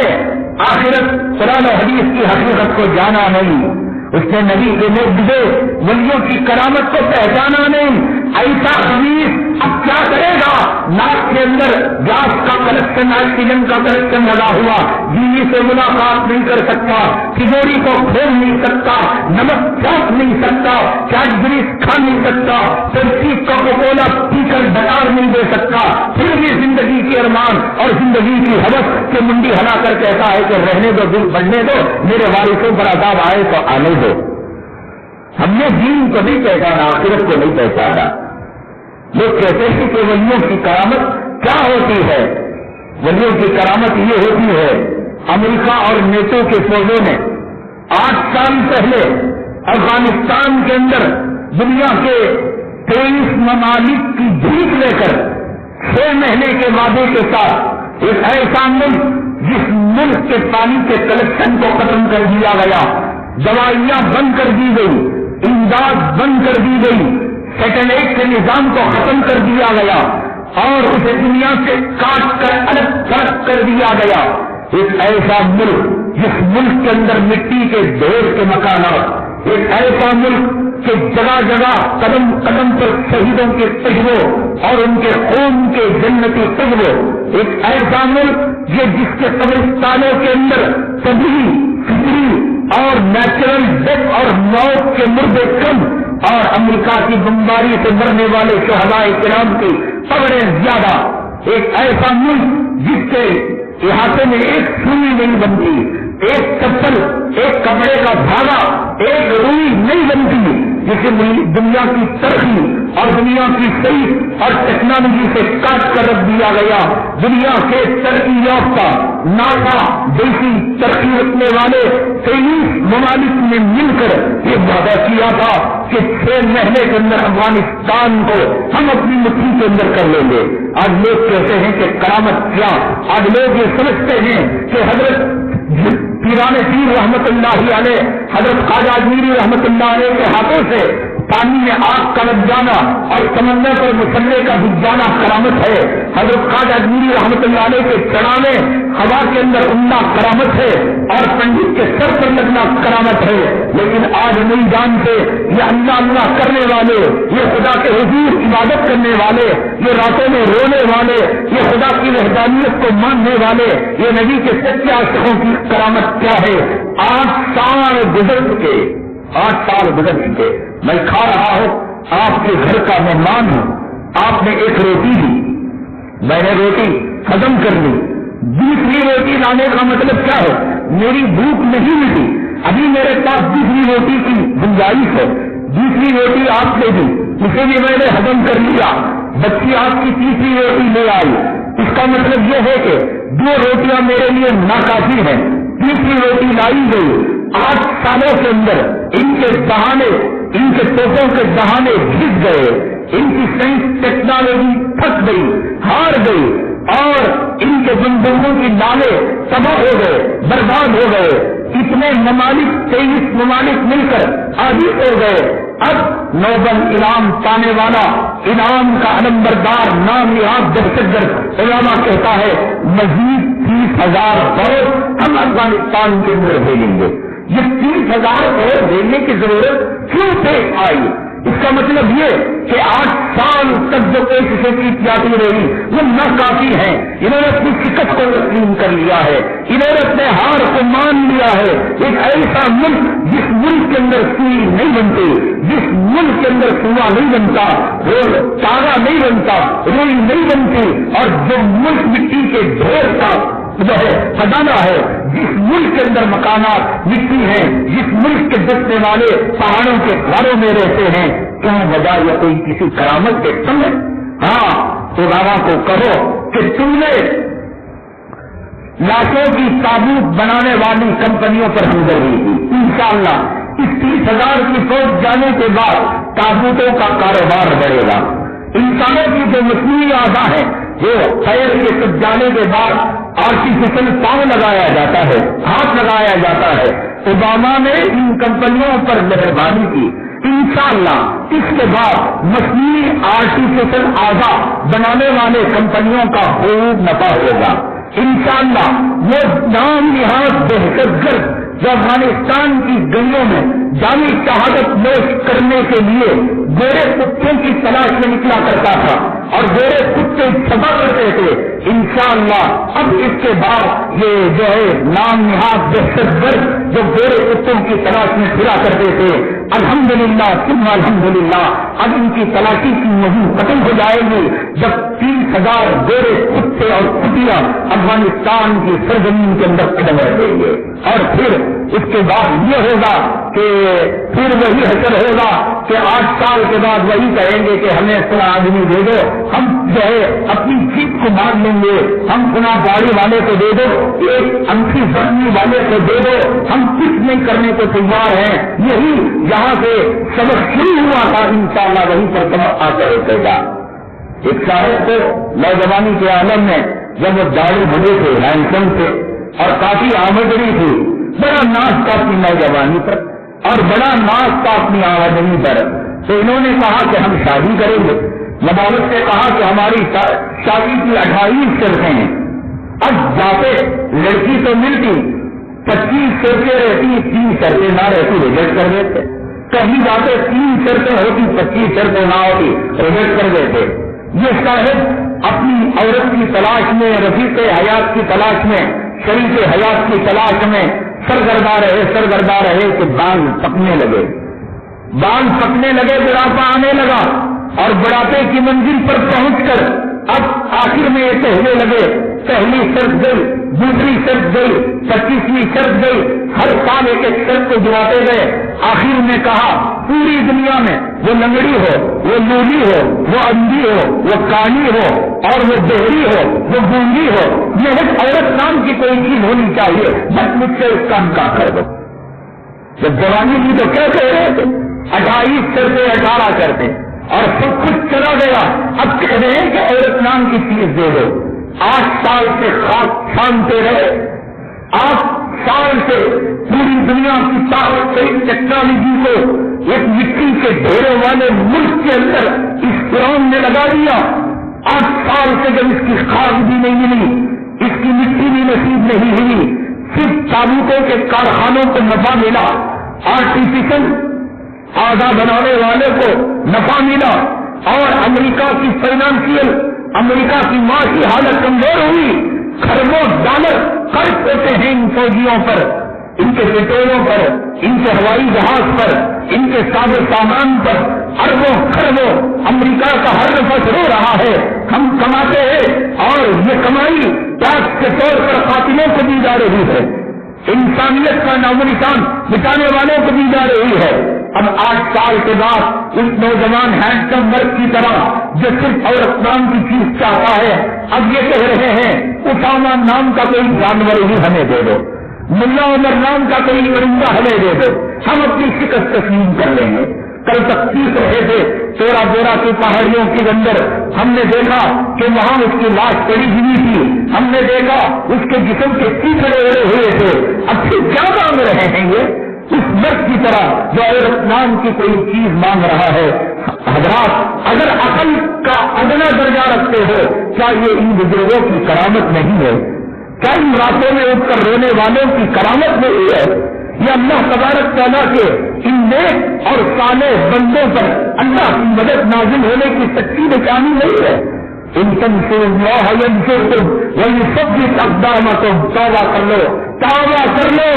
آخرت قرآن و حدیث کی حقیقت کو جانا نہیں، اس نے نبی کے معجزے ولیوں کی کرامت کو پہچانا نہیں. ایسا خبیث اب کیا کرے گا؟ ناک کے اندر گیس کا کنیکشن، آکسیجن کا کنیکشن لگا ہوا، بیوی سے ملاقات نہیں کر سکتا، تجوری کو کھول نہیں سکتا، نمک چاٹ نہیں سکتا، کیڈبریز کھا نہیں سکتا، پیپسی کوکا کولا پی کر ڈکار نہیں دے سکتا، پھر بھی زندگی کے ارمان اور زندگی کی حوث کے منڈی ہلا کر کہتا ہے کہ رہنے دو، دل بڑھنے دو، میرے وارثوں پر عذاب آئے تو آنے دو۔ ہم نے دین کو نہیں پہچانا، آخرت کو نہیں پہچانا۔ لوگ کہتے ہیں کہ ولیوں کی کرامت کیا ہوتی ہے؟ ولیوں کی کرامت یہ ہوتی ہے، امریکہ اور نیٹو کے فوجوں نے 8 سال پہلے افغانستان کے اندر دنیا کے 23 ممالک کی جیت لے کر 6 مہینے کے وعدے کے ساتھ ایک ایسا ملک جس ملک کے پانی کے کلیکشن کو ختم کر دیا گیا، دوائیاں بند کر دی گئی، امداد بند کر دی گئی، سیٹلائٹ کے نظام کو ختم کر دیا گیا اور اسے دنیا سے کاٹ کر الگ تھلگ کر دیا گیا، ایک ایسا ملک جس ملک کے اندر مٹی کے ڈھیر کے مکانات، ایک ایسا ملک کہ جگہ جگہ قدم قدم پر شہیدوں کے تجربوں اور ان کے خون کے جنتی تجربوں، ایک ایسا ملک یہ جس کے قبرستانوں کے اندر طبعی، فطری اور نیچرل ڈیتھ اور موت کے مردے کم اور امریکہ کی بمباری سے مرنے والے شہداء کرام کی قبریں زیادہ، ایک ایسا ملک جس کے احاطے میں ایک سوئی نہیں بنتی، ایک چپل، ایک کپڑے کا دھاگا، ایک روئی نہیں بنتی، جسے دنیا کی ترقی اور دنیا کی صحیح اور ٹیکنالوجی سے کاٹ کر رکھ دیا گیا۔ دنیا کے ترقی یافتہ ناسا جیسی ترقی رکھنے والے 23 ممالک نے مل کر یہ وعدہ کیا تھا کہ 6 مہینے کے اندر افغانستان کو ہم اپنی مٹھی کے اندر کر لیں گے۔ آج لوگ کہتے ہیں کہ کرامت کیا؟ آج لوگ یہ سمجھتے ہیں کہ حضرت پیران پیر رحمت اللہ علیہ، حضرت خواجہ اجمیری رحمت اللہ علیہ کے ہاتھوں سے پانی میں آگ کا لگ جانا اور سمندر پر مسلے کا بج جانا کرامت ہے، حضرت خواجہ اجمیری رحمت اللہ علیہ کے چڑھانے ہوا کے اندر اڑنا کرامت ہے اور پنڈت کے سر پر لگنا کرامت ہے۔ لیکن آج نہیں جانتے یہ اللہ اللہ کرنے والے، یہ خدا کے حضور عبادت کرنے والے، یہ راتوں میں رونے والے، یہ خدا کی وحدانیت کو ماننے والے، یہ نبی کے سچے عاشقوں کی کرامت کیا ہے۔ 8 سال گزر چکے، 8 سال گزر چکے، میں کھا رہا ہوں، آپ کے گھر کا مہمان ہوں، آپ نے ایک روٹی دی، میں نے روٹی ختم کر لی، دوسری روٹی لانے کا مطلب کیا ہے؟ میری بھوک نہیں مٹی، ابھی میرے پاس دوسری روٹی کی گنجائش ہے، دوسری روٹی آپ نے دی، اسے بھی میں نے ہضم کر لیا، بچی آپ کی تیسری روٹی لے آئی، اس کا مطلب یہ ہے کہ 2 روٹیاں میرے لیے ناکافی ہیں، تیسری روٹی لائی گئی۔ 8 سالوں کے اندر ان کے دہانے، ان کے توپوں کے دہانے گھس گئے، ان کی سائنس ٹیکنالوجی پھنس گئی، ہار گئی اور ان کے بندوقوں کی نالے تباہ ہو گئے، برباد ہو گئے۔ اتنے ممالک 23 ممالک مل کر عاجز ہو گئے۔ اب نوبل انعام پانے والا، انعام کا علمبردار، نام نہاد دہشت گرد علامہ کہتا ہے مزید 30,000 فوج ہم افغانستان کے اندر بھیجیں گے۔ یہ 30,000 فوج بھیجنے کی ضرورت کیوں پیش آئی؟ اس کا مطلب یہ کہ 8 سال تک جو کوششیں کی جاتی رہی وہ ناکافی ہیں۔ انہوں نے اپنی شکست کو تسلیم کر لیا ہے، انہوں نے اپنے ہار کو مان لیا ہے۔ ایک ایسا ملک جس ملک کے اندر سوئی نہیں بنتی، جس ملک کے اندر سوا نہیں بنتا، تارا نہیں بنتا، روئی نہیں بنتی، اور جو ملک مٹی کے ڈھیر کا جو ہے خزانہ ہے، جس ملک کے اندر مکانات مٹی ہیں، جس ملک کے بسنے والے پہاڑوں کے گھروں میں رہتے ہیں، کیا وجہ یا کوئی کسی کرامت کے سمجھ؟ ہاں، علماء کو کہو کہ تم نے لاشوں کی تابوت بنانے والی کمپنیوں پر ہمدردی کی، انشاءاللہ اس 30,000 کی فوج جانے کے بعد تابوتوں کا کاروبار بڑھے گا۔ انسانوں کی جو مصنوعی اعضاء ہیں وہ خیر کے سب جانے کے بعد آرٹیفیشل پاؤں لگایا جاتا ہے، ہاتھ لگایا جاتا ہے۔ اوباما نے ان کمپنیوں پر مہربانی کی، انشاءاللہ اس کے بعد مصنوعی آرٹیفیشل اعضاء بنانے والے کمپنیوں کا خوب نفع ہوگا۔ انشاءاللہ وہ نام نہاد دہشت گرد جو افغانستان کی گلیوں میں جانی شہادت نوش کرنے کے لیے گورے کتوں کی تلاش میں نکلا کرتا تھا اور گورے کتے سبا کرتے تھے، انشاءاللہ اب اس کے بعد یہ جو ہے نام نہاد دہشت گرد جو گورے کتوں کی تلاش میں پھرا کرتے تھے، الحمدللہ ثم الحمدللہ اب ان کی تلاشی کی مہم ختم ہو جائے گی جب 30,000 گورے کتے اور کتیاں افغانستان کی سرزمین کے اندر قدم رکھیں گے، اور پھر اس کے بعد یہ ہوگا کہ پھر وہی حشر ہوگا کہ 8 سال کے بعد وہی کہیں گے کہ ہمیں اتنا آدمی دے دو، ہم جو ہے اپنی جیت کو مان لیں گے، ہم اتنا گاڑی والے کو دے دو، ایک انٹھی زخمی والے کو دے دو، ہم کچھ نہیں کرنے کو تیار ہیں۔ یہی یہاں سے سبق شروع ہوا تھا، انشاءاللہ وہیں پر سبق آ کر رکے گا۔ ایک صاحب کو نوجوانی کے عالم میں جب وہ داڑھی بڑے تھے، ہینڈسم تھے اور کافی آمدنی تھی، بڑا ناز تھا اپنی نوجوانی پر اور بڑا ناز تھا اپنی آمدنی پر، تو انہوں نے کہا کہ ہم شادی کریں گے۔ مدارس سے کہا کہ ہماری شادی کی 28 شرطیں ہیں۔ اب جاتے لڑکی تو ملتی 25 شرطیں رہتی، 3 شرطیں نہ رہتی ریجیکٹ کر دیتے، کہیں جاتے 3 شرطیں ہوتی 25 شرطیں نہ ہوتی ریجیکٹ کر دیتے۔ یہ صاحب اپنی عورت کی تلاش میں، رفیق حیات کی تلاش میں، شریک حیات کی تلاش میں سرگردہ رہے کہ بال پکنے لگے، بڑھاپا آنے لگا اور بڑھاپے کی منزل پر پہنچ کر اب آخر میں یہ کہنے لگے، پہلی شرط گئی، دوسری شرط گئی، 25ویں شرط گئی، ہر سال ایک شرط کو جڑاتے گئے، آخر میں کہا پوری دنیا میں وہ لنگڑی ہو، وہ لولی ہو، وہ اندھی ہو، وہ کانی ہو اور وہ بہری ہو، وہ گونگی ہو، یہ ایک عورت نام کی کوئی چیز ہونی چاہیے، بس مجھ سے اس کا انکار کر دو۔ جب جوانی کی تو کیا کہہ رہے تھے، 28 شرطیں 18 شرطیں اور سب کچھ چلا گیا، اب کہہ رہے ہیں کہ عورت نام کی چیز دے دو۔ 8 سال سے خاک چھانتے رہے، 8 سال سے پوری دنیا کی طاقت سے ٹیکنالوجی کو ایک مٹی کے ڈھیروں والے ملک کے اندر اس فرعون نے لگا دیا۔ 8 سال سے جب اس کی خاک بھی نہیں ملی، اس کی مٹی بھی نصیب نہیں ہوئی، صرف تابوتوں کے کارخانوں کو نفع ملا، آرٹیفیشل آدھا بنانے والے کو نفع ملا، اور امریکہ کی فائنانشیل، امریکہ کی معاشی حالت کمزور ہوئی، کھربوں ڈالر خرچ ہوتے ہیں ان فوجیوں پر، ان کے پیٹرولوں پر، ان کے ہوائی جہاز پر، ان کے ساز و سامان پر، اربوں خربوں امریکہ کا ہر نفس رو رہا ہے، ہم کماتے ہیں اور یہ کمائی ٹیکس کے طور پر قاتلوں کو دی جا رہی ہے، انسانیت کا نام و نشان مٹانے والوں کو دی جا رہی ہے۔ اب 8 سال کے بعد اس نوجوان ہینڈسم مرد کی طرح جو صرف عورت نام کی چیز چاہتا ہے، اب یہ کہہ رہے ہیں اسامہ نام کا کوئی جانور ہی ہمیں دے دو، ملا عمر نام کا کوئی پرندہ ہمیں دے دو، ہم اپنی شکست تسلیم کر لیں گے۔ کل تک 30 رہے تھے تورا بورا کی پہاڑیوں کے اندر، ہم نے دیکھا کہ وہاں اس کی لاش پڑی ہوئی تھی، ہم نے دیکھا اس کے جسم کے چیخڑے اڑے ہوئے تھے، اب پھر کیا مانگ رہے ہیں یہ اس مرد کی طرح جو عورت نام کی کوئی چیز مانگ رہا ہے۔ حضرات اگر عقل کا ادنا درجہ رکھتے ہو، کیا یہ ان بزرگوں کی کرامت نہیں ہے؟ کیا ان راتوں میں اٹھ کر رونے والوں کی کرامت نہیں ہے؟ یہ اللہ تبارک تعالیٰ کے ان نیک اور صالح بندوں پر اللہ کی مدد نازل ہونے کی سچی نشانی نہیں ہے۔ ان تنصروا اللہ ینصرکم ویثبت اقدامکم، توبہ کر لو، توبہ کر لو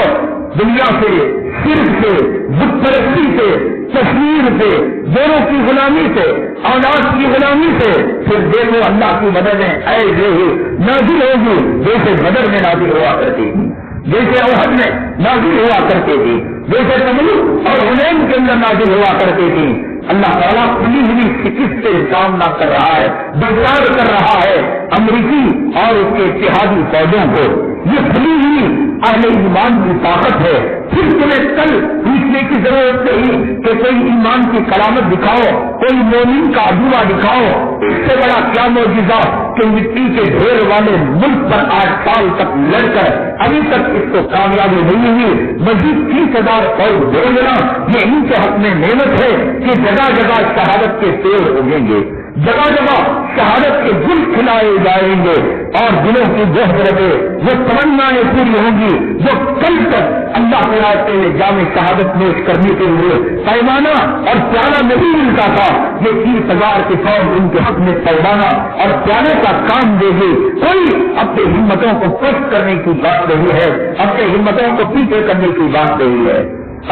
دنیا سے، شرک سے، بت پرستی سے، تشہیر سے، دونوں کی غلامی سے، اولاد کی غلامی سے، پھر دیکھو اللہ کی مددیں ایسے ہی نازل ہوگی جیسے بدر میں نازل ہوا کرتی تھی، جیسے احد میں نازل ہوا کرتی تھی، جیسے تبوک اور حنین کے اندر نازل ہوا کرتی تھی۔ اللہ تعالیٰ کھلی ہوئی شکست سے سامنا کر رہا ہے، بیدار کر رہا ہے امریکی اور اس کے اتحادی فوجوں کو۔ یہ کھلی ہوئی اہل ایمان کی طاقت ہے، پھر تمہیں کل پوچھنے کی ضرورت نہیں کہ کوئی ایمان کی کرامت دکھاؤ، کوئی مومن کا عجوبہ دکھاؤ، اس سے بڑا کیا معجزہ کہ مٹی کے ڈھیر والے ملک پر 8 سال تک لڑ کر ابھی تک اس کو کامیابی نہیں ہوئی، مزید 30,000 فوج بھیجنا یہ ان کے حق میں نعمت ہے کہ جگہ جگہ شہادت کے پیڑ اگیں گے، جگہ جگہ شہادت کے گل کھلائے جائیں گے اور دلوں کی جذبتیں وہ تمنائیں پوری ہوں گی جو کل تک اللہ کے راستے میں جامع شہادت پیش کرنے کے لیے پیمانہ اور پیالہ نہیں ملتا تھا، یہ 30,000 کی فوج ان کے حق میں پیمانہ اور پیالے کا کام دے گی۔ کوئی اپنی ہمتوں کو پست کرنے کی بات نہیں ہے، اپنی ہمتوں کو پیچھے کرنے کی بات نہیں ہے۔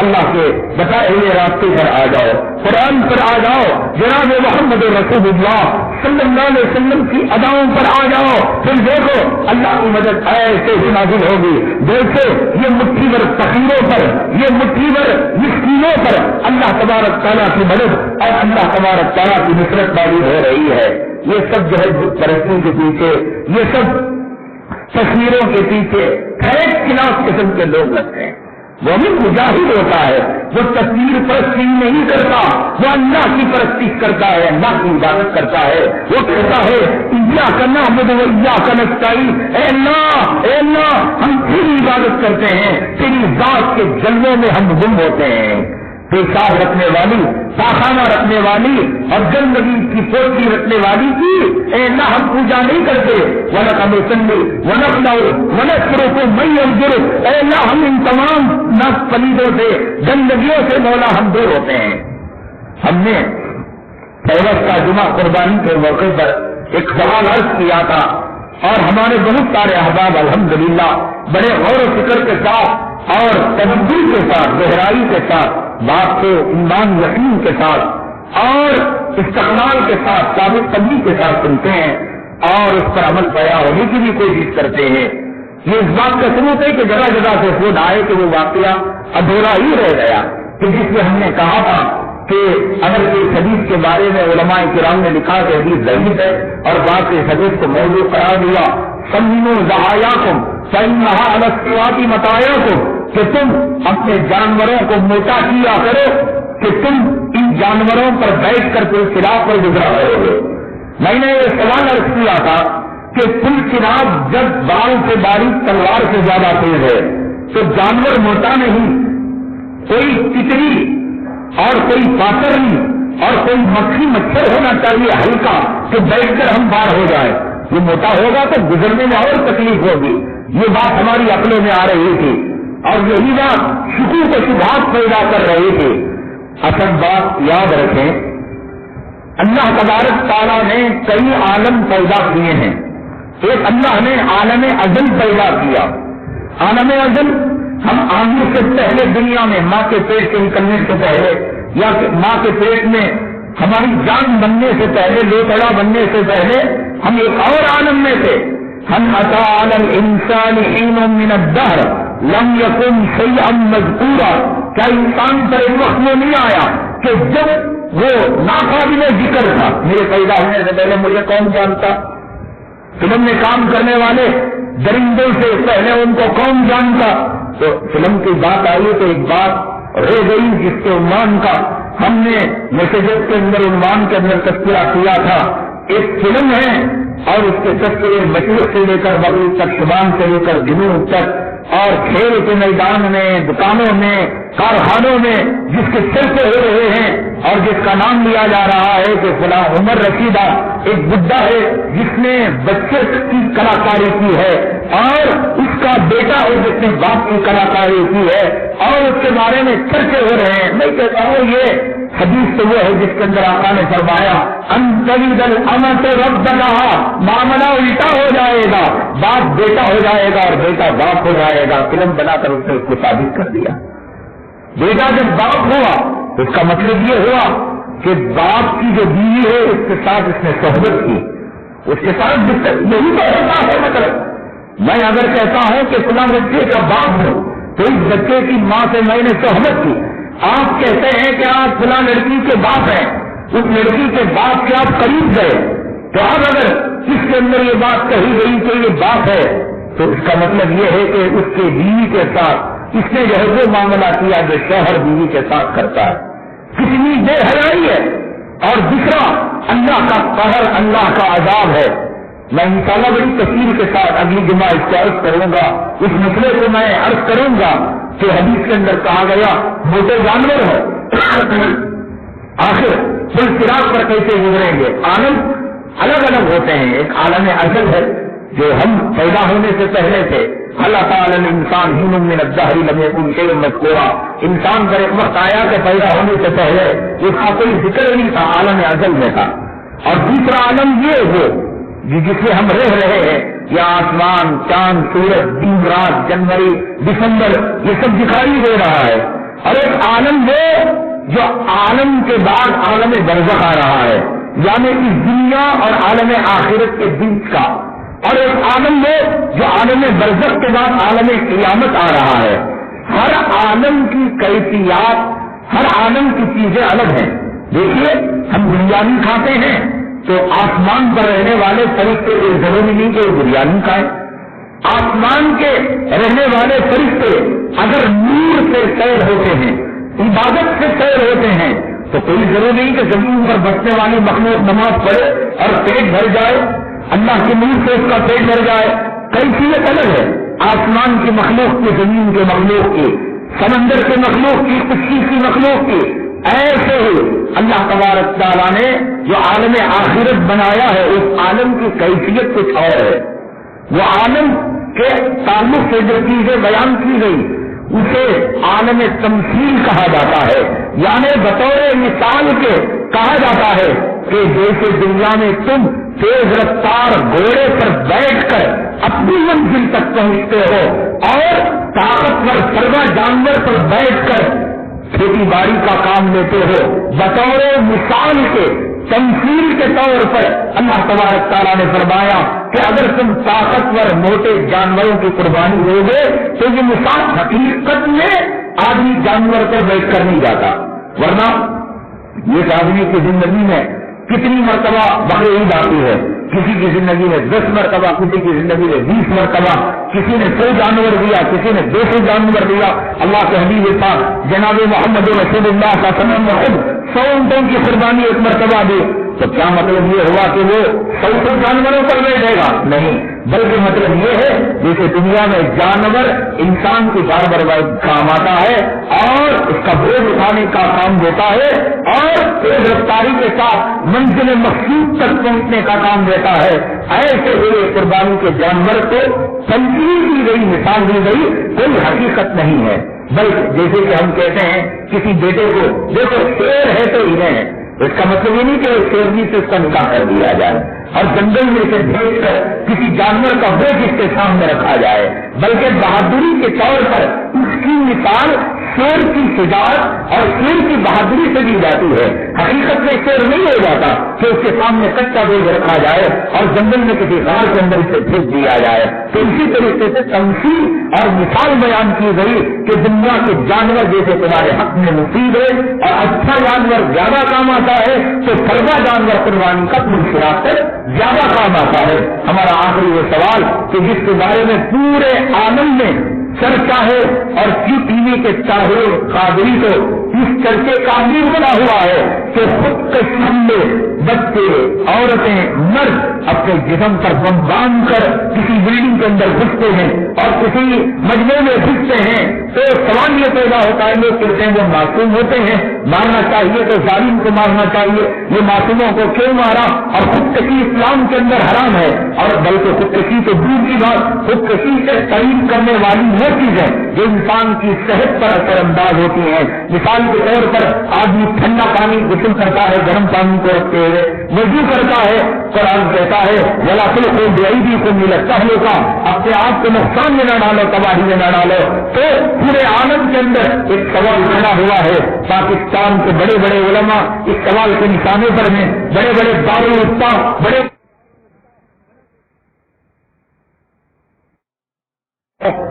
اللہ کے بتائے ہوئے راستے پر آ جاؤ، قرآن پر آ جاؤ، جناب محمد رسول اللہ صلی اللہ علیہ وسلم کی اداؤں پر آ جاؤ، پھر دیکھو اللہ کی مدد ایسے ہی نازل ہوگی جیسے یہ مٹھی بھر فقیروں پر، یہ مٹھی بھر مسکینوں پر اللہ تبارک تعالیٰ کی مدد اور اللہ تبارک تعالیٰ کی نصرت معلوم ہو رہی ہے۔ یہ سب جو ہے پرستی کے پیچھے، یہ سب تصویروں کے پیچھے ایک خلاف قسم کے لوگ لگتے ہیں۔ وہ بھی مجاہد ہوتا ہے، وہ تصویر پرستی نہیں کرتا، وہ اللہ کی پرستی کرتا ہے، اللہ کی عبادت کرتا ہے۔ وہ کہتا ہے ایاک نعبد و ایاک نستعین، اے اللہ ہم تیری عبادت کرتے ہیں، تیری ذات کے جلووں میں ہم گم ہوتے ہیں۔ پیشاب رکھنے والی، پاخانہ رکھنے والی اور گندگی کی پوٹلی رکھنے والی کی اے اللہ ہم پوجا نہیں کرتے، وَلَقَدْ نُصَلِّي وَنَقْنَعُ وَنَذْكُرُكُ مَن يَذْكُرُكَ، اے اللہ ہم ان تمام پلیدوں سے، گندگیوں سے مولا ہم دور ہوتے ہیں۔ ہم نے پیوس کا جمعہ قربانی کے موقع پر ایک سوال عرض کیا تھا اور ہمارے بہت سارے احباب الحمدللہ بڑے غور و فکر کے ساتھ اور تدبیر کے ساتھ، گہرائی کے ساتھ، بات کو ایمان یقین کے ساتھ اور استقلال کے ساتھ، ثابت قدمی کے ساتھ سنتے ہیں اور اس پر عمل پیرا ہونے کی بھی کوشش کرتے ہیں۔ یہ اس بات کا ثبوت ہے کہ جگہ جگہ سے خود آئے کہ وہ واقعہ ادھورا ہی رہ گیا، کہ جس میں ہم نے کہا تھا کہ اگر کوئی حدیث کے بارے میں علماء کرام نے لکھا کہ حدیث ضعیف ہے اور بعد کے حدیث کو موضوع قرار دیا، سمنو ضحایاکم فإنہا علی الصراط مطایاکم، کہ تم اپنے جانوروں کو موٹا کیا کرو کہ تم ان جانوروں پر بیٹھ کر کے صراط پر گزرا رہے ہو۔ میں نے یہ سوال عرض کیا تھا کہ پل صراط جب بال سے باریک تلوار سے زیادہ تیز ہے تو جانور موٹا نہیں، کوئی تتری اور کوئی پاترنی اور کوئی مکھی مچھر ہونا چاہیے ہلکا کہ بیٹھ کر ہم پار ہو جائے۔ یہ موٹا ہوگا تو گزرنے میں اور تکلیف ہوگی۔ یہ بات ہماری عقلوں میں آ رہی تھی اور یہی بات شکوک و شبہات پیدا کر رہی تھی۔ اصل بات یاد رکھیں، اللہ تبارک تعالیٰ نے کئی عالم پیدا کیے ہیں۔ ایک اللہ نے عالم ازل پیدا کیا۔ عالم ازل ہم آنے سے پہلے دنیا میں ماں کے پیٹ سے نکلنے سے پہلے یا ماں کے پیٹ میں ہماری جان بننے سے پہلے، لوتڑا بننے سے پہلے ہم ایک اور عالم میں تھے۔ ہم أتى على الإنسان حين من الدهر لم يكن شيئا مذكورا، کیا انسان پر ایک وقت میں نہیں آیا کہ جب وہ ناقابل ذکر تھا؟ میرے پیدا ہونے سے پہلے مجھے کون جانتا؟ فلم میں کام کرنے والے درندوں سے پہلے ان کو کون جانتا؟ تو فلم کی بات آئی تو ایک بات رہ گئی جس کے عنوان کا ہم نے میسجز کے اندر عنوان کے اندر تذکرہ کیا تھا۔ ایک فلم ہے اور اس کے تذکرے مشرق سے لے کر مغرب تک، شمال سے لے کر جنوب تک، اور کھیل کے میدان میں، دکانوں میں، کارخانوں میں جس کے چرچے ہو رہے ہیں اور جس کا نام لیا جا رہا ہے کہ فلاں عمر رسیدہ ایک بڈھا ہے جس نے بچے کی کلاکاری کی ہے اور اس کا بیٹا اور جس نے باپ کی کلاکاری کی ہے اور اس کے بارے میں چرچے ہو رہے ہیں۔ میں کہتا ہوں یہ حدیث تو وہ ہے جس کے اندر آقا نے فرمایا انتلد الامۃ ربها، معاملہ الٹا ہو جائے گا، باپ بیٹا ہو جائے گا اور بیٹا باپ ہو جائے گا۔ فلم بنا کر اس نے اس کو ثابت کر دیا۔ بیٹا جب باپ ہوا اس کا مطلب یہ ہوا کہ باپ کی جو بیوی ہے اس کے ساتھ اس نے صحبت کی، اس کے ساتھ یہی تو ہوتا ہے۔ مطلب میں اگر کہتا ہوں کہ فلاں بچے کا باپ ہوں تو اس بچے کی ماں سے میں نے صحبت کی۔ آپ کہتے ہیں کہ آپ فلاں لڑکی کے باپ ہیں، اس لڑکی کے باپ کے آپ قریب گئے، تو اب اگر اس کے اندر یہ بات کہی گئی کہ یہ باپ ہے تو اس کا مطلب یہ ہے کہ اس کے بیوی کے ساتھ اس نے جو ہے وہ معاملہ کیا جو شوہر بیوی کے ساتھ کرتا ہے۔ کتنی بے حیائی ہے۔ اور دوسرا اللہ کا قہر، اللہ کا عذاب ہے۔ میں انشاءاللہ بڑی تفصیل کے ساتھ اگلی جمعہ اس کو عرض کروں گا، اس مسئلے کو میں عرض کروں گا کہ حدیث کے اندر کہا گیا موٹے جانور ہے، آخر پل صراط پر کیسے گزریں گے؟ عالم الگ الگ ہوتے ہیں. ایک عالم ازل ہے جو ہم پیدا ہونے سے پہلے تھے. اللہ تعالیٰ نے انسان ہی من الدہر لم یکن شیئا مذکورا، انسان پر ایک وقت آیا کہ پیدا ہونے سے پہلے اس کا کوئی ذکر نہیں تھا، عالم ازل میں تھا. اور دوسرا عالم یہ ہے جس میں ہم رہ رہے ہیں، یا آسمان، چاند، سورج، دن رات، جنوری، دسمبر، یہ سب دکھائی دے رہا ہے. اور ایک عالم وہ جو عالم کے بعد عالم برزخ آ رہا ہے، یعنی اس دنیا اور عالم آخرت کے بیچ کا. اور ایک عالم وہ جو عالم برزخ کے بعد عالم قیامت آ رہا ہے. ہر عالم کی کیفیات، ہر عالم کی چیزیں الگ ہیں. دیکھیے ہم بریانی کھاتے ہیں تو آسمان پر رہنے والے فرشتے ضروری نہیں کہ بریانی کھائیں. آسمان کے رہنے والے فرشتے اگر نور سے سیر ہوتے ہیں، عبادت سے سیر ہوتے ہیں، تو کوئی ضروری نہیں کہ زمین پر بسنے والی مخلوق نماز پڑھے اور پیٹ بھر جائے، اللہ کے نور سے اس کا پیٹ بھر جائے. کیفیت الگ ہے آسمان کی مخلوق کی، زمین کے مخلوق کی، سمندر کے مخلوق کی، کشتی کی مخلوق کی. ایسے ہی اللہ تبارک تعالیٰ نے جو عالم آخرت بنایا ہے اس عالم کی کیفیت کچھ اور ہے. وہ عالم کے تعلق سے جو چیزیں بیان کی گئی اسے عالم تمثیل کہا جاتا ہے، یعنی بطور مثال کے کہا جاتا ہے کہ جیسے دنیا میں تم تیز رفتار گھوڑے پر بیٹھ کر اپنی منزل تک پہنچتے ہو اور طاقتور سروا جانور پر بیٹھ کر کھیتی باڑی کا کام لیتے ہو، بطور مثال کے تمثیل کے طور پر اللہ تبارک تعالیٰ نے فرمایا کہ اگر تم طاقتور موٹے جانوروں کی قربانی دو گے تو یہ مثال حقیقت میں آدمی جانور پر بیٹھ کر نہیں جاتا. ورنہ یہ آدمی کی زندگی میں کتنی مرتبہ بقر عید آتی ہے، کسی کی زندگی میں 10 مرتبہ، کسی کی زندگی میں 20 مرتبہ، کسی نے 100 جانور دیا، کسی نے 200 جانور دیا. اللہ کے حبیب پاک جناب محمد رسول اللہ صلی اللہ علیہ وسلم نے خود 100 اونٹوں کی قربانی ایک مرتبہ دی. تو کیا مطلب یہ ہوا کہ وہ 100 جانوروں پر بیٹھے گا؟ نہیں، بلکہ مطلب یہ ہے جیسے دنیا میں جانور انسان کی بار بار کام آتا ہے اور اس کا بوجھ اٹھانے کا کام دیتا ہے اور تیز رفتاری کے ساتھ منزل مقصود تک پہنچنے کا کام دیتا ہے، ایسے ہوئے قربانی کے جانور کو تمثیل دی گئی، مثال دی گئی، کوئی حقیقت نہیں ہے. بلکہ جیسے کہ ہم کہتے ہیں کسی بیٹے کو دیکھو شیر ہے تو انہیں ہے، اس کا مطلب یہ نہیں کہ شیرنی سے اس کا نکاح کر دیا جائے اور جنگل میں سے بھیج کر کسی جانور کا بوجھ اس کے سامنے رکھا جائے، بلکہ بہادری کے طور پر اس کی مثال شیر کی شجاعت اور شیر کی بہادری سے دی جاتی ہے. حقیقت میں شیر نہیں ہو جاتا کہ اس کے سامنے کچا بوجھ رکھا جائے اور جنگل میں کسی غار کے اندر اسے بھیج دیا جائے. تو اسی طریقے سے تمثیل اور مثال بیان کی گئی کہ دنیا کے جانور جیسے تمہارے حق میں مفید ہے اور اچھا جانور زیادہ کام آتا ہے تو سروا جانور قربانی کا منشیات سے زیادہ کام آتا ہے. ہمارا آخری وہ سوال کہ جس کے بارے میں پورے عالم میں چرچا ہے اور ٹی وی کے چاہے قادری کو اس چرچے کا بھی بنا ہوا ہے کہ خود کے سامنے بچے، عورتیں، مرد اپنے جسم پر بم باندھ کر کسی بلڈنگ کے اندر گھستے ہیں اور کسی مجموعے میں گھستے ہیں تو سوال یہ پیدا ہوتا ہے، لوگ کہتے ہیں وہ معصوم ہوتے ہیں، مارنا چاہیے تو ظالم کو مارنا چاہیے، یہ معصوموں کو کیوں مارا؟ اور خودکشی اسلام کے اندر حرام ہے، اور بلکہ خودکشی تو دور کی بات، خودکشی سے تعین کرنے والی وہ چیزیں جو انسان کی صحت پر اثر انداز ہوتی ہیں. مثال کے طور پر آدمی ٹھنڈا پانی غسل کرتا ہے، گرم پانی کو رکھتے ہوئے وضو کرتا ہے، قرآن کہتا ہے ولا تلقوا بأيديكم إلى التهلكة، اپنے آپ کو نقصان میں نہ ڈالو، تباہی میں نہ ڈالو. تو پورے عالم کے اندر ایک سوال کھڑا ہوا ہے. پاکستان کے بڑے بڑے علماء اس سوال کے نشانے پر ہیں، بڑے بڑے دارالفتہ، بڑے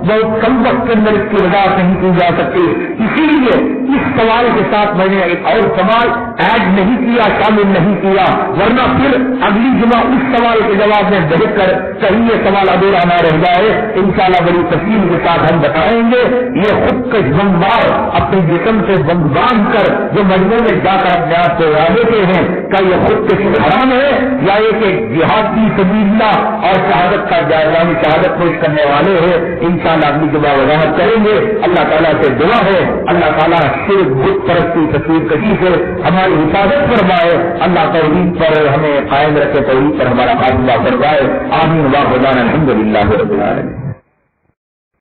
بہت کم وقت کے اندر اس کی وضاحت نہیں کی جا سکتی. اسی لیے اس سوال کے ساتھ میں نے ایک اور سوال ایڈ نہیں کیا، شامل نہیں کیا، ورنہ پھر اگلی جمعہ اس سوال کے جواب میں بہت کر کہیں یہ سوال ادھورا نہ رہ جائے. انشاءاللہ بڑی تفصیل کے ساتھ ہم بتائیں گے یہ خود کے بمبار اپنے جسم سے بم باندھ کر جو مجموعے میں جا کر اپنے آپ کو یاد دیتے ہیں، کیا یہ خود کشی حرام ہے یا ایک جہاد کی سبیل اللہ اور شہادت کا جائزانی شہادت پیش کرنے والے ہیں؟ انشاءاللہ اپنی جمعہ وضاحت کریں گے. اللہ تعالیٰ سے دعا ہے اللہ تعالیٰ صرف بت پرستی تصویر کشی سے ہمارے ہماری حفاظت فرمائے، اللہ توحید پر ہمیں قائم رکھے، توحید پر ہمارا خاتمہ فرمائے، آمین واخر دعوانا الحمدللہ رب العالمین۔